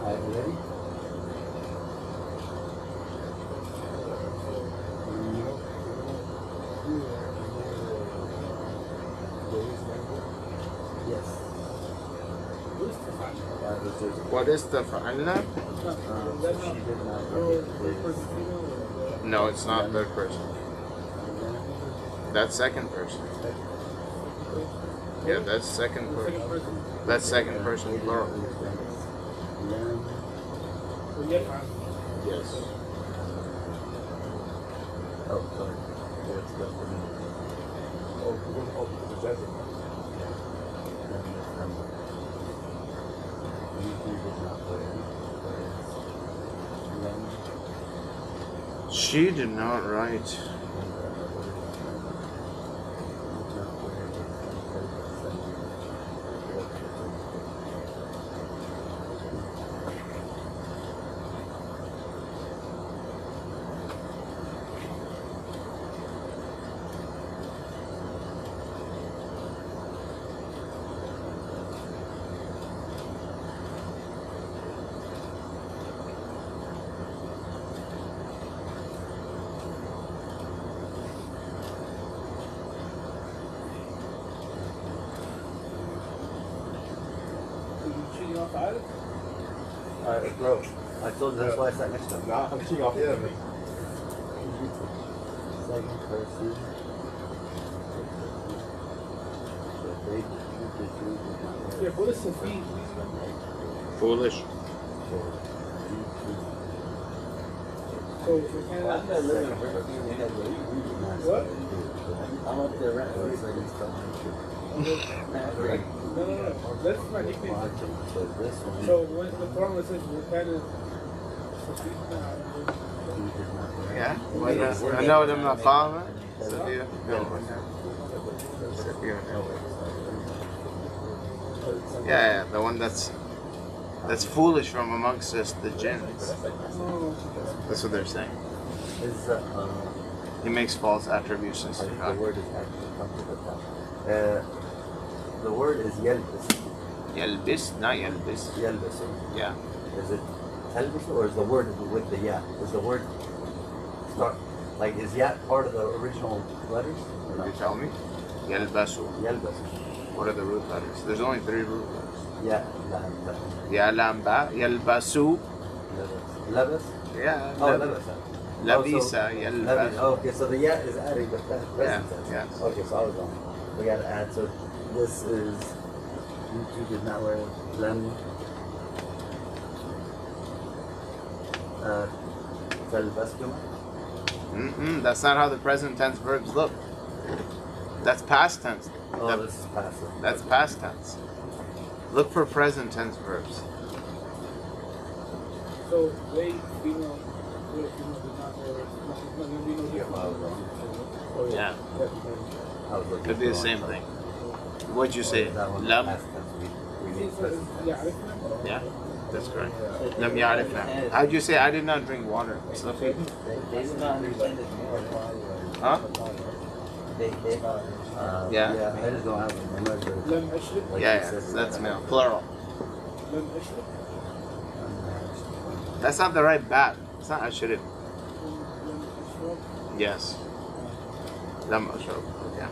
Are you ready? Yes. What is the fa'alna? She did not write. No, it's not third person. That's second person. Yeah, that's second person. That's second person plural. Yes. Oh, sorry. What's the She did not write. bro, I told you that's why I sat next to him. Nah, I'm cheating off him. Second person. Yeah, what is Safi? Foolish. So, we can't I'm gonna live in What? I'm up there right now. No. That's my nickname. So, when the form says we can Yeah. I know them not farmer. Yeah, the one that's foolish from amongst us, the jinns. That's what they're saying. He makes false attributions to The God. word is actually come to the top. The word is yelbis. Yalbis, not yalbis. Yelbis. Yeah. Is it talbis or is the word with the ya? Is the word start like is ya part of the original letters? Or You not? tell me. Yalbasu. Yelbis. What are the root letters? There's only 3 root letters. Yeah. Labas. Yalamba, yalbasu. Labas. Yeah. Oh, labas. Labisa, Labis. yalbasu. Oh, okay, so the ya is adding the present tense. yes. Okay, so I was wrong. We gotta add. So this is you did not wear lam. Talbaskum. That's not how the present tense verbs look. That's past tense. Oh, this is passive. That's past tense. Look for present tense verbs. So, they, female, did not wear I was wrong. Yeah. I was looking Could be for the same wrong thing. What'd you say? That one Lam? past tense. We need present tense. Yeah, that's correct. Lam ya'rifna. How'd you say I did not drink water? Safi? They do not understand it. Huh? They Yeah, I just don't have it. I'm not sure. لم أشرب Like Yeah, you said, that's male. Plural. لم أشرب That's not the right bat. It's not ashrib. لم أشرب Yes. Lam ashrab. Yeah.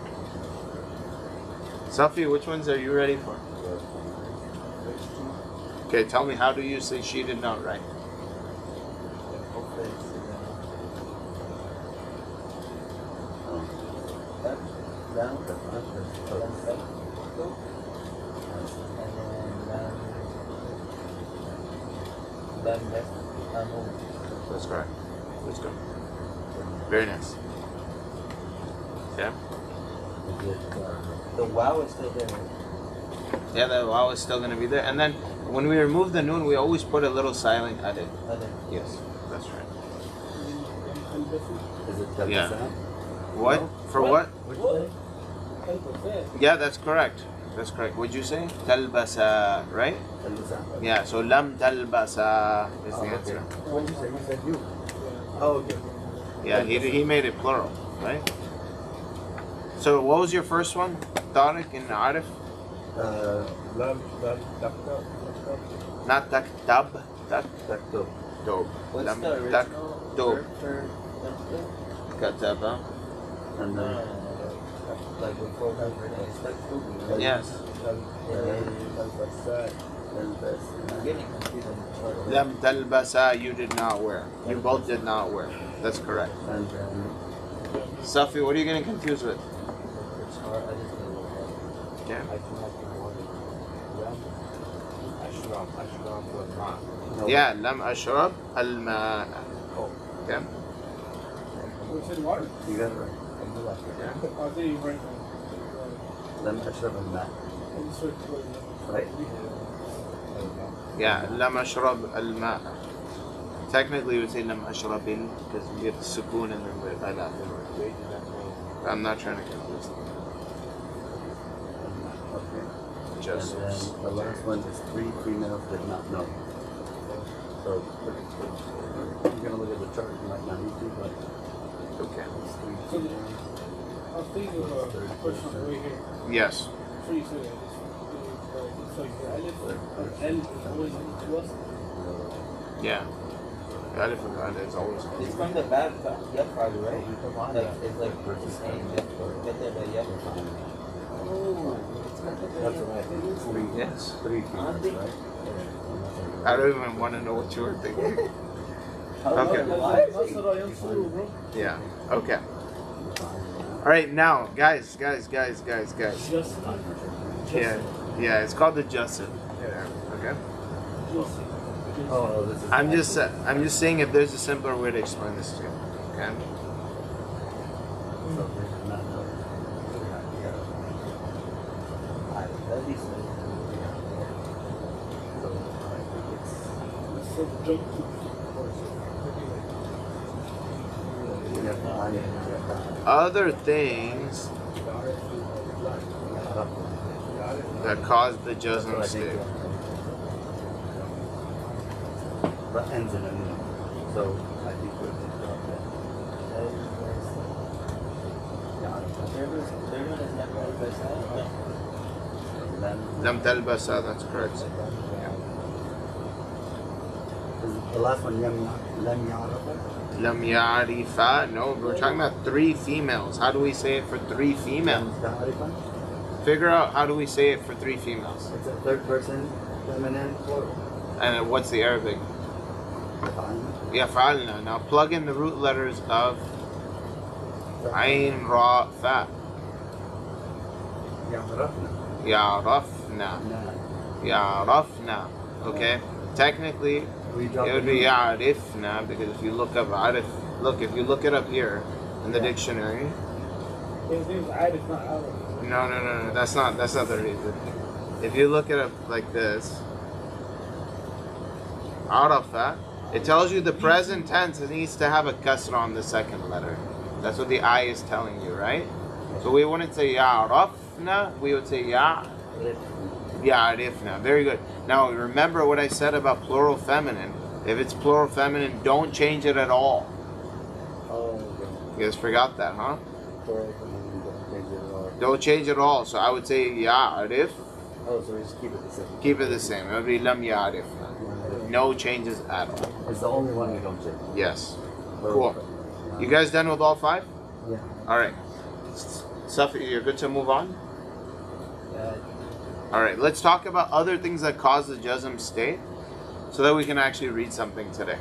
Safi, which ones are you ready for? Okay, tell me, how do you say she did not write? That's correct. Let's go. Very nice. Yeah? The wow is still there. Yeah, the wow is still going to be there. And then when we remove the noon, we always put a little silent alif. Yes, that's right. Is it Yeah. Talbasa? What? For what? ألبسات Yeah, that's correct. That's correct. What'd you say? Talbasa, right? Talbasa? Yeah, so lam talbasa is the answer. What did you say? You said you. Oh, okay. Yeah, he made it plural, right? So what was your first one? Tariq and Arif? Not taktab, Takto. taktob. What's Lam the original taktob. verb for Kataba. And then like before we were like Yes. تلبس Getting confused on the chart. Lam talbasa, you did not wear. You both did not wear. That's correct. and then Safi, what are you getting confused with? It's hard. I just gotta look at it. Yeah. I can have you one. I should have put mine. Yeah, lam ashrab al-ma. Okay. We said water? you got it right. Oh, I think you're right. لم أشرب الماء. I just searched for it. Right? Yeah, lam ashrab al-ma. Technically, we would say lam ashrab il because we get the sukoon and then we're ala. I'm not trying to confuse them. Okay. Just. And then the last one is 3 females did not know. So you're gonna look at the chart. You might not need to, but Okay. it's 3 So females. I was thinking of a question on the way here. Yes. I'm sure you said that. It's like the alif or L is always to us. Yeah. Alif and Al is always. It's from the bad yep part, right? Like, it's like the same. Get there by yep. Oh. That's right. 3, Yes. 3 females, right? I don't even want to know what you were thinking. Okay. That's what I am too, bro. Yeah. Okay. All right, now, guys. Just Yeah. It's called the Justin. Okay. Oh, this is I'm just saying if there's a simpler way to explain this to you. Okay. So they did not know. At least. So I think it's so jump to Other things that cause the jazm state. That ends in a nun. So I think we're going to drop that. Lam talbasa, that's correct. The last one, Lam Ya'rafa. Lam ya'rifa. No, we're talking about 3 females. How do we say it for 3 females? Figure out how do we say it for 3 females. It's a third person, feminine, plural. And what's the Arabic? Yeah, fa'alna. Now plug in the root letters of Ain, Ra, Fa. Ya'rafna. Ya'rafna. Ya'rafna. Okay? Technically, We drop it would be ya'rifna because if you look up arif, if you look it up here in the dictionary. his name's Adif, not Arif. No. That's not the reason. If you look it up like this, arafa, it tells you the present tense needs to have a kasra on the second letter. That's what the I is telling you, right? So we wouldn't say ya'rafna, we would say ya'rifna. Very good. Now remember what I said about plural feminine. If it's plural feminine, don't change it at all. Oh, okay. You guys forgot that, huh? Plural feminine, don't change it at all. Don't change it at all. So I would say ya'rif. Oh, so we just keep it the same. Keep it the same. It would be lam ya'rifna. No changes at all. It's the only one we don't change. Yes. Plural Cool. feminine. You guys done with all 5? Yeah. All right. Safi, you're good to move on? All right. Let's talk about other things that cause the jazm state so that we can actually read something today.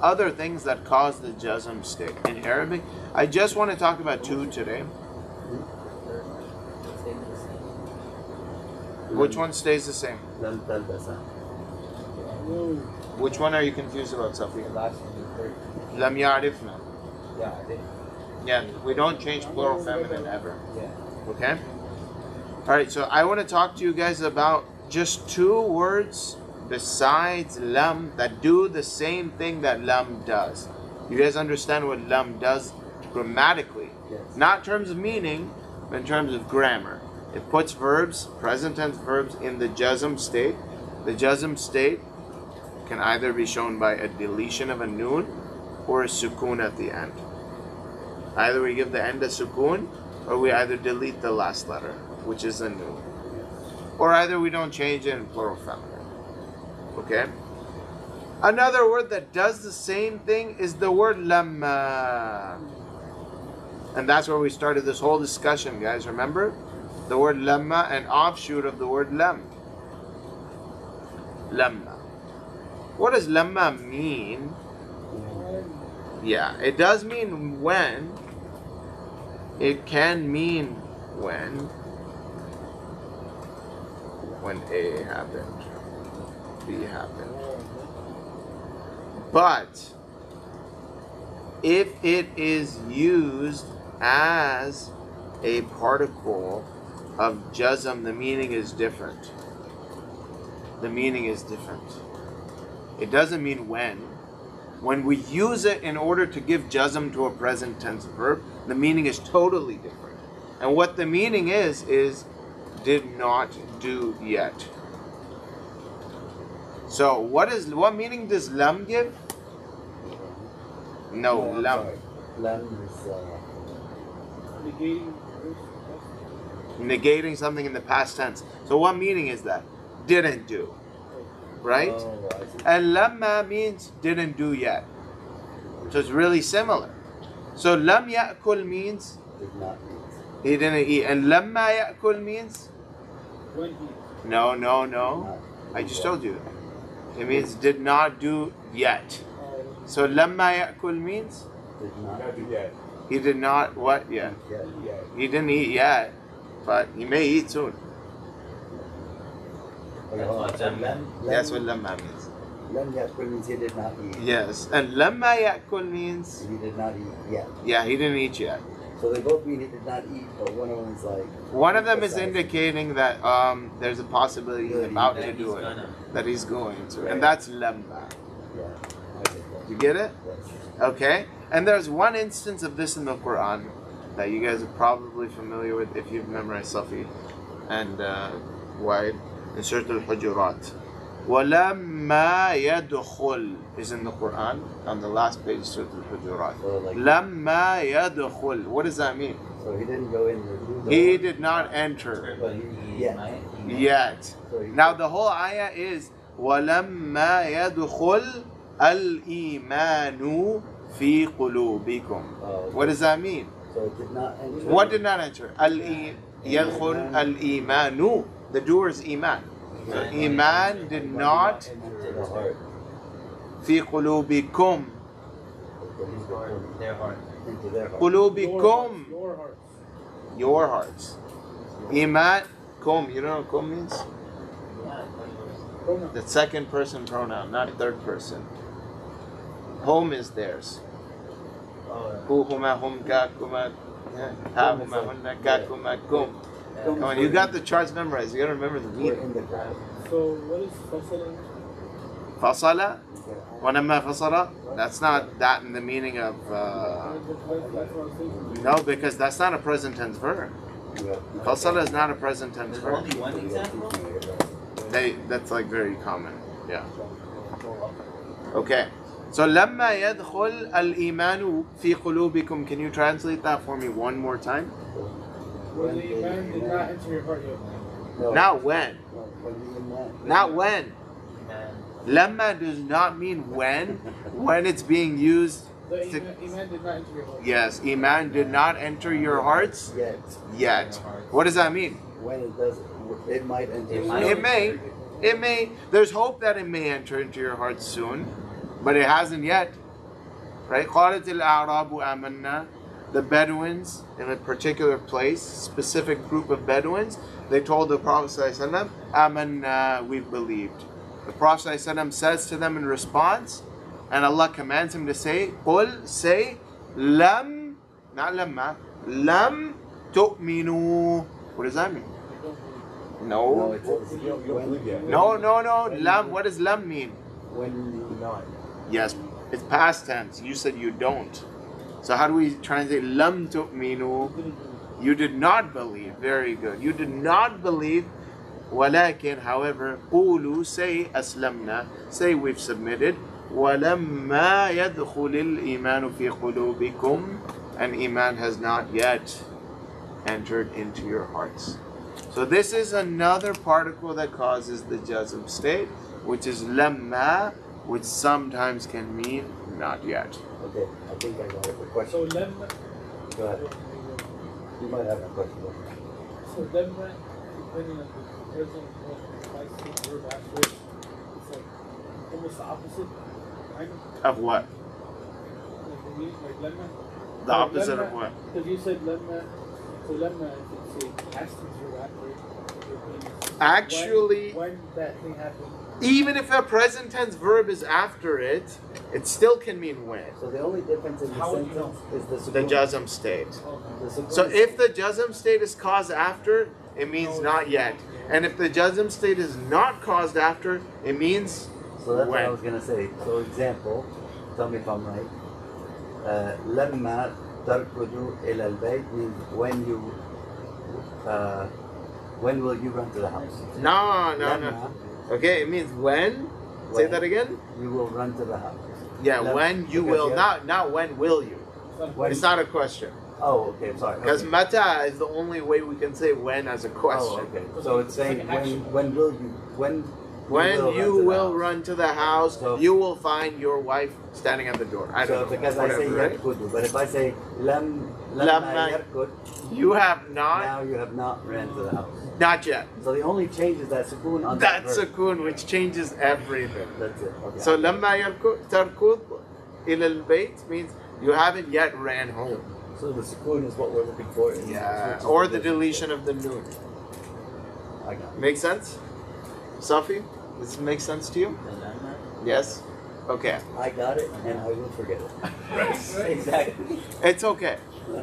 Other things that cause the jazm state. In Arabic, I just want to talk about 2 today. Which one stays the same? Lam talbasa. Which one are you confused about, Safi? The last one, the third. Lam ya'rifna. Yeah, I did. Yeah, we don't change plural feminine ever. Yeah. Okay? Alright, so I want to talk to you guys about just 2 words besides lam that do the same thing that lam does. You guys understand what lam does grammatically? Yes. Not in terms of meaning, but in terms of grammar. It puts verbs, present tense verbs, in the jazm state. The jazm state can either be shown by a deletion of a noon or a sukoon at the end. Either we give the end a sukoon or we either delete the last letter, which is a noon. Or either we don't change it in plural feminine. Okay? Another word that does the same thing is the word lamma. And that's where we started this whole discussion, guys. Remember? The word lamma, an offshoot of the word lam. Lamma. What does lamma mean? Yeah, it does mean when. It can mean when A happened, B happened. But if it is used as a particle of jazm, the meaning is different. The meaning is different. It doesn't mean when. When we use it in order to give jazm to a present tense verb, the meaning is totally different. And what the meaning is did not do yet. So what meaning does lam give? No, I'm lam. sorry. Lam is Negating. Negating something in the past tense. So what meaning is that? Didn't do. Right? oh, I see. And lamma means didn't do yet. So it's really similar. So lam ya'kul means Did not eat. he didn't eat. And lamma ya'kul means When he. no. Not I just told you. It means did not do yet. So lamma ya'kul means Did not Not eat. yet. he did not what yet? Yet. Yet. He didn't eat yet, but he may eat soon. Okay, That's hold on. what So lam- That's what lamma means. Lam yakul means he did not eat. Yes. And lamma ya'kul means He did not eat yet. yeah, he didn't eat yet. So they both mean he did not eat, but one of them is like. One of them is emphasizing. indicating that there's a possibility he's about to do it, that he's going to, and that's lamma. Yeah. I get that. You get it? Yes. Okay. And there's one instance of this in the Quran that you guys are probably familiar with if you've memorized Safi and Wide in Surah Al-Hujurat. وَلَمَّا يَدْخُلْ is in the Quran on the last page of Surah Al-Hujurat. So like. لَمَّا يَدْخُلْ. What does that mean? So he didn't go in the door. He did not enter But he yet. So he, Now the whole ayah is وَلَمَّا يَدْخُلْ الْإِيمَانُ فِي قُلُوبِكُمْ. What does that mean? So it did not enter. What did not enter? يَدْخُلْ الْإِيمَانُ. The doer is iman. So iman did not enter the heart. في قلوبكم. Their heart. Into their heart. قلوبكم. Your hearts. Your hearts. Iman. Kum. You know what kum means? Pronoun. The second person pronoun, not third person. Home is theirs. Huma hum kakuma. Ha huma hunna kakuma kum. Come on, you got the charts memorized. You gotta remember the We're meaning. in the ground. So what is fasala? Fasala. Wanamma fasala. That's not that in the meaning of. That's what I'm thinking. No, because that's not a present tense verb. Fasala is not a present tense There's verb. only one example. That's like very common. Yeah. Okay. So لما يدخل الإيمان في قلوبكم. Can you translate that for me one more time? When the iman did not enter your heart yet. No, Not when. when the iman. Not when. Man. Lamma does not mean when. When it's being used. The iman did not enter your heart. Yes, iman did not enter your hearts yet. What does that mean? When it does, it might enter. It may. It may. There's hope that it may enter into your heart soon, but it hasn't yet. Right? قالت الأعراب آمنا. The Bedouins in a particular place, specific group of Bedouins, they told the Prophet ﷺ, Amanna, we've believed. The Prophet ﷺ says to them in response, and Allah commands him to say, Qul, say, Lam, not lamma, Lam tu'minu. What does that mean? No, No. it says You don't believe yet. No. Lam, what does lam mean? when Not. Yes, it's past tense. You said you don't. So how do we translate lam tu'minu? You did not believe. Very good. You did not believe. ولكن, however, قولوا, say أسلمنا, say we've submitted. ولما يدخل الإيمان في قلوبكم, and iman has not yet entered into your hearts. So this is another particle that causes the jazm state, which is lamma, which sometimes can mean not yet. Okay, I think I got it. The question. So lemma. Go ahead. You might have a question. So lemma, depending on the present, past tense verb after it, almost the opposite. Kind of. Of what? Like lemma. The opposite of what? Because you said lemma. So lemma, if it's a past tense verb after it means Actually, when that thing happened. even if a present tense verb is after it, it still can mean when. So the only difference in the How would you sentence is the The sukoon. jazm state. The sukoon So is- if the jazm state is caused after, it means not yet. And if the jazm state is not caused after, it means So that's what I when. was gonna say. So example, tell me if I'm right. لما تركضوا إلى البيت means when will you run to the house? No, no, لما no. Okay, it means when. Say When? that again. you will run to the house. Yeah, Lem- when you because will. you Not when will you. When- It's not a question. Oh, okay, sorry. Because Okay. mata is the only way we can say when as a Oh, question. okay. So it's saying when will you When you will run run to the house, So- you will find your wife standing at the door. I to the don't house? So know. because I say Whatever, right? yarkud, but if I say لما لما- يركض, You have not, now you have not ran to the house. not yet. So the only change is that sukoon on That that verb. sukoon which changes everything. That's it. Okay. So لما تركض إلى البيت means you haven't yet ran home. So the sukoon is what we're looking for. Yeah. Or the deletion of the noon. I got it. Make sense? Safi, does this make sense to you? Yes? Okay. I got it, and I will forget it. Exactly. It's okay.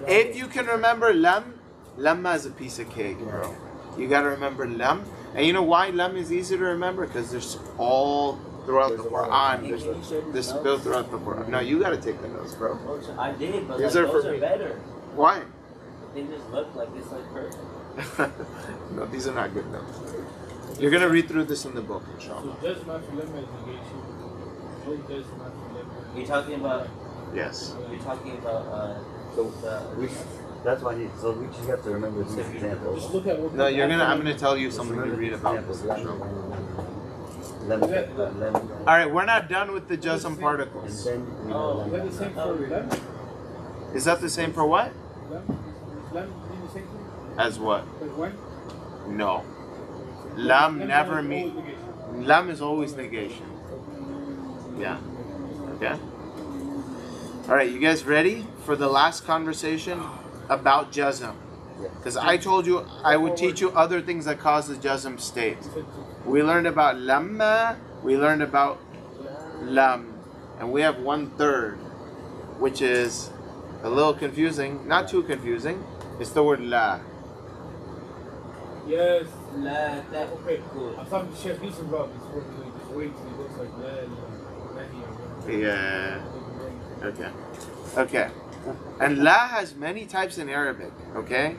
If you can remember lamma is a piece of cake, bro. You gotta remember lam. And you know why lam is easy to remember? Because there's all throughout the There's a lot of Quran. Can you show me There's notes? built throughout the Quran. No, you gotta take the notes, bro. I did, but These like, are those for are me. better. Why? They just look like it's like perfect. No, these are not good notes. You're gonna read through this in the book, So inshallah. does not lemma is negation. No does not lemma. You're talking about. Yes. You're talking about. So that's why. We just have to remember these examples. Just look at what. No, you're gonna. I'm gonna tell you Just something to remember read these about this. examples. inshallah. All right, we're not done with the jazm And particles. then we Oh, know Is that the same for lemma? Is that the same for what? Lemma mean the same thing? As what? Like when? No. Lam Lemma never is mean. always negation. Lam is always negation. Yeah. Okay. All right, you guys ready for the last conversation about jazm? Because I told you I would teach you other things that cause the jazm state. We learned about lamma, we learned about lam, and we have 1/3, which is a little confusing, not too confusing. It's the word la. Yes. La Okay. cool. I'm talking to Chef Yusuf about this word. Just wait till he looks like Nahi. Yeah. Okay. Okay. And la has many types in Arabic, okay?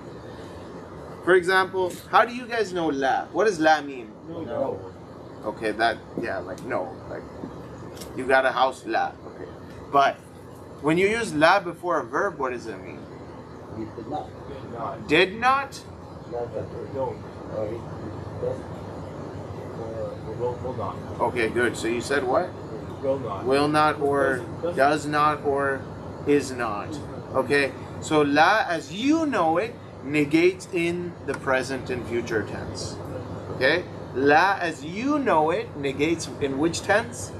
For example, how do you guys know la? What does la mean? No. Okay, that, yeah, like no. Like, you got a house, la. Okay. But when you use la before a verb, what does it mean? He did not. Not. Did not? Not that word. Don't. Or he does. Will not. Okay, good. So you said what? Will not. Will not, or does not, or is not. Okay? So la, as you know it, negates in the present and future tense. Okay? La, as you know it, negates in which tense?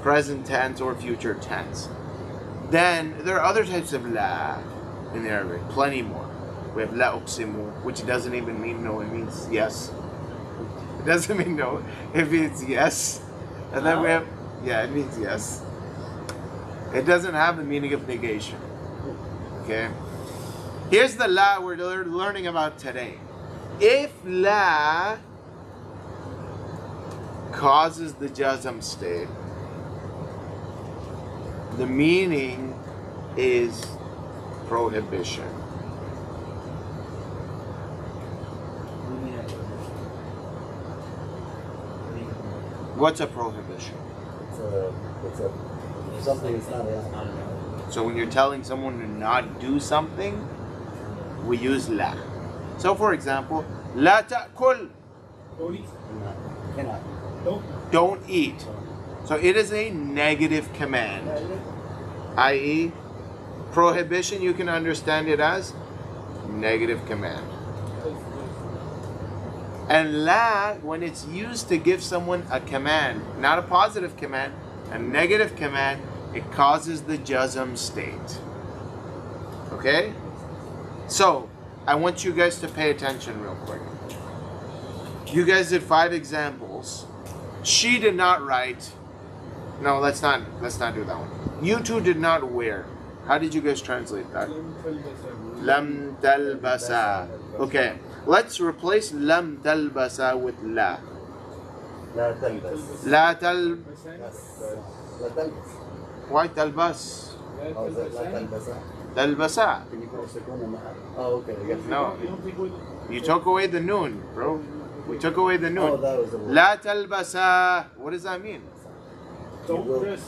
Present tense or future tense. Then there are other types of la in Arabic, plenty more. We have la uqsimu, which doesn't even mean no, it means yes. It doesn't mean no, it means yes. And then we have, yeah, it means yes. It doesn't have the meaning of negation. Okay? Here's the la we're learning about today. If la causes the jazm state, the meaning is prohibition. What's a prohibition? It's something that's not allowed. So when you're telling someone to not do something, we use la. So for example, la ta'kul, Don't eat. Cannot. Don't. don't eat. So it is a negative command, i.e., prohibition, you can understand it as negative command. And la, when it's used to give someone a command, not a positive command, a negative command, it causes the jazm state. Okay? So, I want you guys to pay attention real quick. You guys did 5 examples. She did not write. No, let's not do that one. You two did not wear. How did you guys translate that? Lam talbasa. Okay, let's replace lam talbasa with la. لا تلبس. La tal. لا تلبس. Why talbas? Oh, is it لا تلبس? Talbasa. Can you put a sukuna ma'a? Oh, okay. I guess. No, you took away the noon, bro. We took away the Oh, noon. that was the word. La talbasa. What does that mean? Don't dress.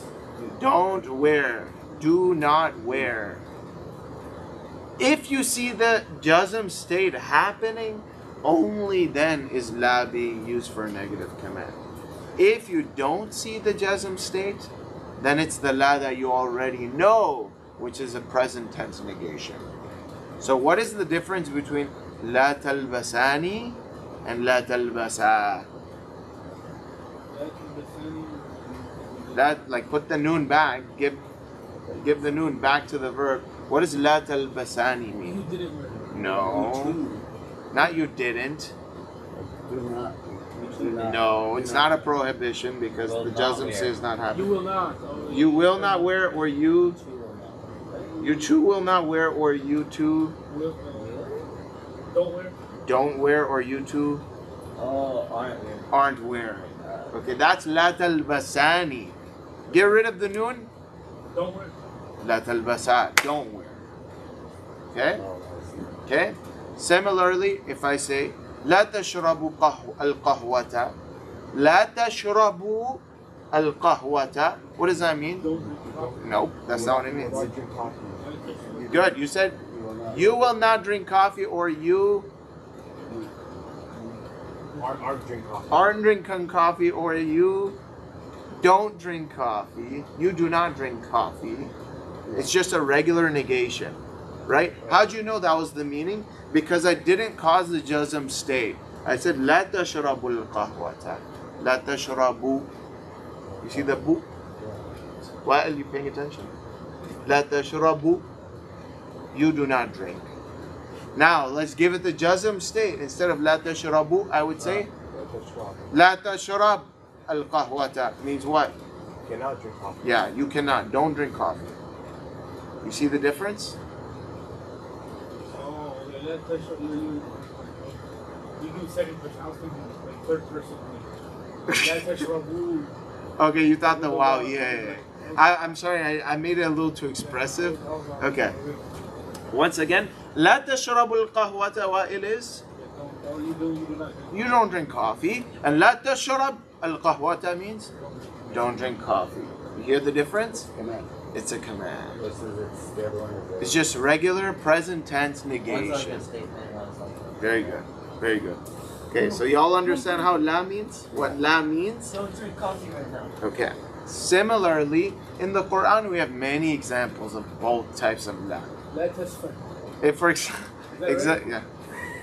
Don't wear. Do not wear. If you see the jazm state happening, only then is la being used for a negative command. If you don't see the jazm state, then it's the la that you already know, which is a present tense negation. So what is the difference between la talbasani and la talbasa? That, like, put the noon back, give the noon back to the verb. What does la talbasani mean? You didn't wear. No, not you didn't. Do not. Do not. No, it's not a prohibition because Will the not jazm wear. says not You happening. will not. Oh, You will not wear, or you two will not wear, or you two Will, don't wear. don't wear, or you two Oh, aren't we? aren't wearing. Okay, that's la talbasani. Get rid of the noon. Don't wear. La talbasa, don't wear. Okay? Oh, I see. Okay? Similarly, if I say لا تشربوا القهوة لا تشربوا القهوة, what does that mean? Don't drink coffee. Nope, that's not what it means. Why drink coffee? Good, you said you will not drink coffee, or you Aren't drink coffee. aren't drinking coffee, or you don't drink coffee. You do not drink coffee. It's just a regular negation, right? How'd you know that was the meaning? Because I didn't cause the jazm state. I said لا تشربوا القهوة لا تشربوا. You see the boo? Why are you paying attention? لا تشربوا. You do not drink. Now let's give it the jazm state. Instead of لا تشربوا, I would say لا تشرب القهوة. Means what? Cannot drink coffee. Yeah, you cannot. Don't drink coffee. You see the difference? Oh, yeah, that's you do second person. I was thinking like third person. That's Rabu. Okay, you thought the wow. Yeah. I'm sorry, I made it a little too expressive. Okay. Once again, لا تشربوا القهوة. What it is? You do not. You don't drink coffee. And لا تشرب القهوة means don't drink coffee. You hear the difference? Command. It's a command. This is it's the other one is It's just regular present tense One's like a negation. statement, one's like a... Very good. Very good. Okay, so y'all understand how la means? What la means? Don't drink coffee right now. Okay. Similarly, in the Quran, we have many examples of both types of la. Let us find. If for example, Is that right? yeah.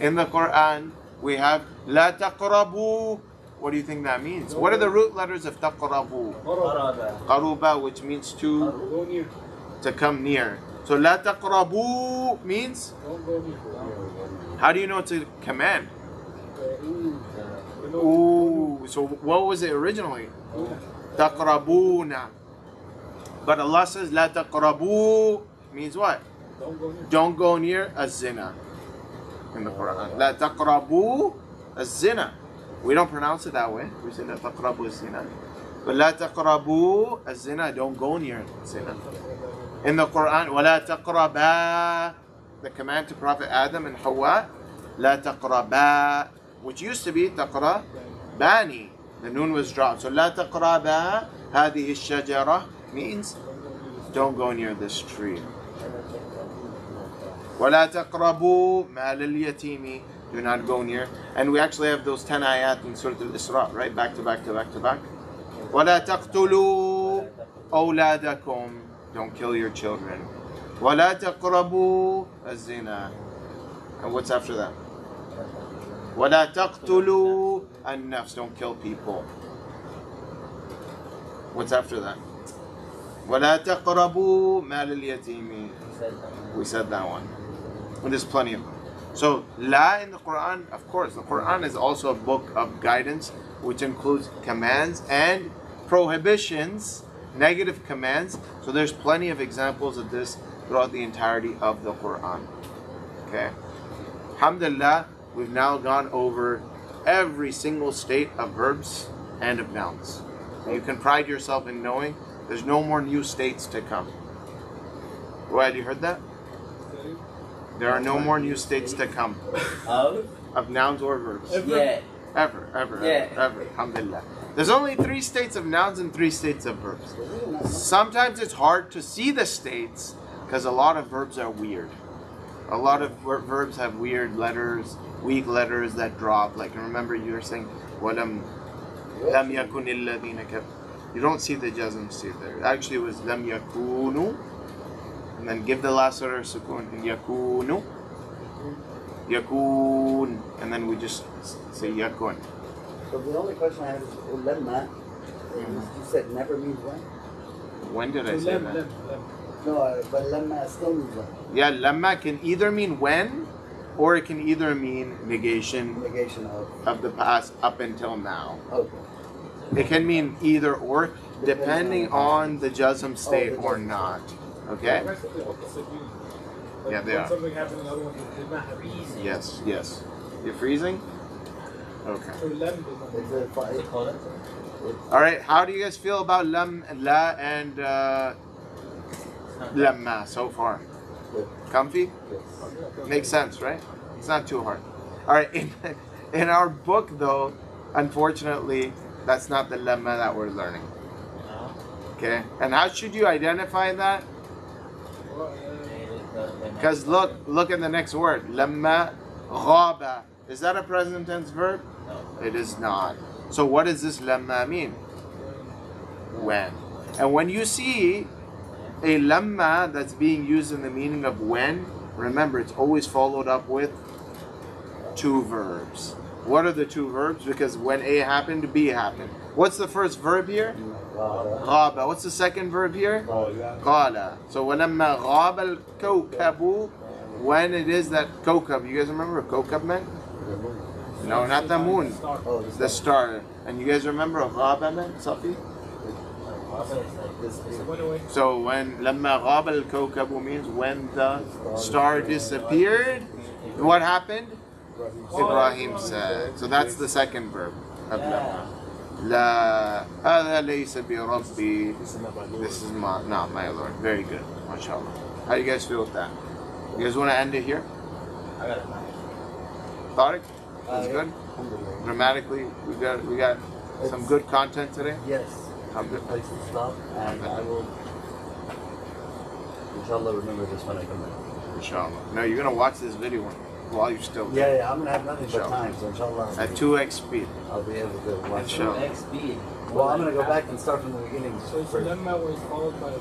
In the Quran, we have la taqrabu. What do you think that means? What are the root letters of taqrabu? Qaraba. Qaruba, which means to Go near. come near. So la taqrabu means, Don't go near. how do you know it's a command? Ooh. Ooh, so what was it originally? Taqrabuna. But Allah says la taqrabu means what? Don't go near. Don't go near az-zina. In the Quran. La taqrabu az-zina. We don't pronounce it that way. We say la taqrabu az-zina. But la taqrabu az-zina, don't go near zina. In the Quran, وَلَا تَقْرَبَا, the command to Prophet Adam and Hawa, لَا تَقْرَبَا, which used to be تَقْرَبَانِ. The noon was dropped. So لَا تَقْرَبَا هَذِهِ الشَّجَرَةِ means don't go near this tree. وَلَا تَقْرَبُوا مَالَ الْيَتِيمِ, do not go near. And we actually have those 10 ayat in Surah Al-Isra, right? Back to back to back to back. وَلَا تَقْتُلُوا أَوْلَادَكُمْ, don't kill your children. وَلَا تَقْرَبُوا الزِّنَا. And what's after that? وَلَا تَقْتُلُوا النَّفْسِ. Don't kill people. What's after that? وَلَا تَقْرَبُوا مَالَ الْيَتِيمِ. We said that one. And there's plenty of them. So, La in the Quran, of course, the Quran is also a book of guidance, which includes commands and prohibitions, negative commands. So there's plenty of examples of this throughout the entirety of the Quran. Okay? Alhamdulillah, we've now gone over every single state of verbs and of nouns. You can pride yourself in knowing there's no more new states to come. Well, you heard that? There are no more new states to come of nouns or verbs. Yeah. Ever. Alhamdulillah. There's only 3 states of nouns and 3 states of verbs. Sometimes it's hard to see the states because a lot of verbs are weird. A lot of verbs have weird letters, weak letters that drop. Like remember you were saying, وَلَمْ لَمْ يَكُنِ الَّذِينَ كَفَرُوا. You don't see the jazm state there. Actually it was لَمْ يَكُونُوا. And then give the last letter sukoon. Yakunu. Yakun. And then we just say yakun. So the only question I have is lemma. You said never means when? When did I say that? No, but lemma still means when. Yeah, lemma can either mean when, or it can either mean negation Negation of the past up until now. Okay. It can mean either or, depending on the jazm state or not. Okay? Yeah, they are. Something happened, another one did not happen. Yes. You're freezing? Okay. Alright, how do you guys feel about lam, la, and lamma so far? Comfy? Makes sense, right? It's not too hard. Alright, in our book though, unfortunately, that's not the lamma that we're learning. Okay? And how should you identify that? Because look at the next word. Lamma ghaba. Is that a present tense verb? No. It is not. So what does this lamma mean? When. And when you see a lamma that's being used in the meaning of when, remember it's always followed up with 2 verbs. What are the 2 verbs? Because when A happened, B happened. What's the first verb here? غاب. What's the second verb here? قال. So وَلَمَّا غَابَ الْكَوْكَبُ. When it is that kawkab, you guys remember what kawkab meant? No, not the moon. The star. And you guys remember what غَابَ meant, Safi? So when لَمَّا غَابَ الْكَوْكَبُ means when the star disappeared, what happened? Ibrahim said. So that's the second verb of lamma. La هذا ليس بربي. This is not my Lord. Very good. MashaAllah. How do you guys feel with that? You guys want to end it here? I got it. Tariq? That's good? Grammatically, we got some good content today? Yes. Good place to stop, and I will, inshallah, remember this when I come back. Inshallah. No, you're going to watch this video while you're still Yeah, there. yeah, I'm going to have nothing but time, so inshallah. At 2x speed. I'll be able to watch it. Inshallah. Next speed. Well, I'm going to go back and start from the beginning. So lemma was followed by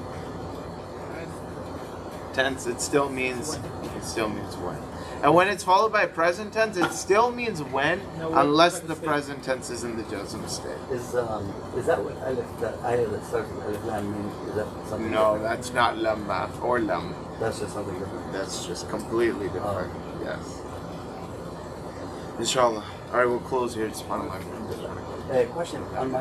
Tense, it still means when. And when it's followed by present tense, it still means when, unless the present tense is in the jazm state. Is that what that ayah that starts with alif lam mean? Is that something No, different? that's not lamma or lam. That's just something different. That's just completely different. Yes. Inshallah. Alright, we'll close here. SubhanAllah. Question on my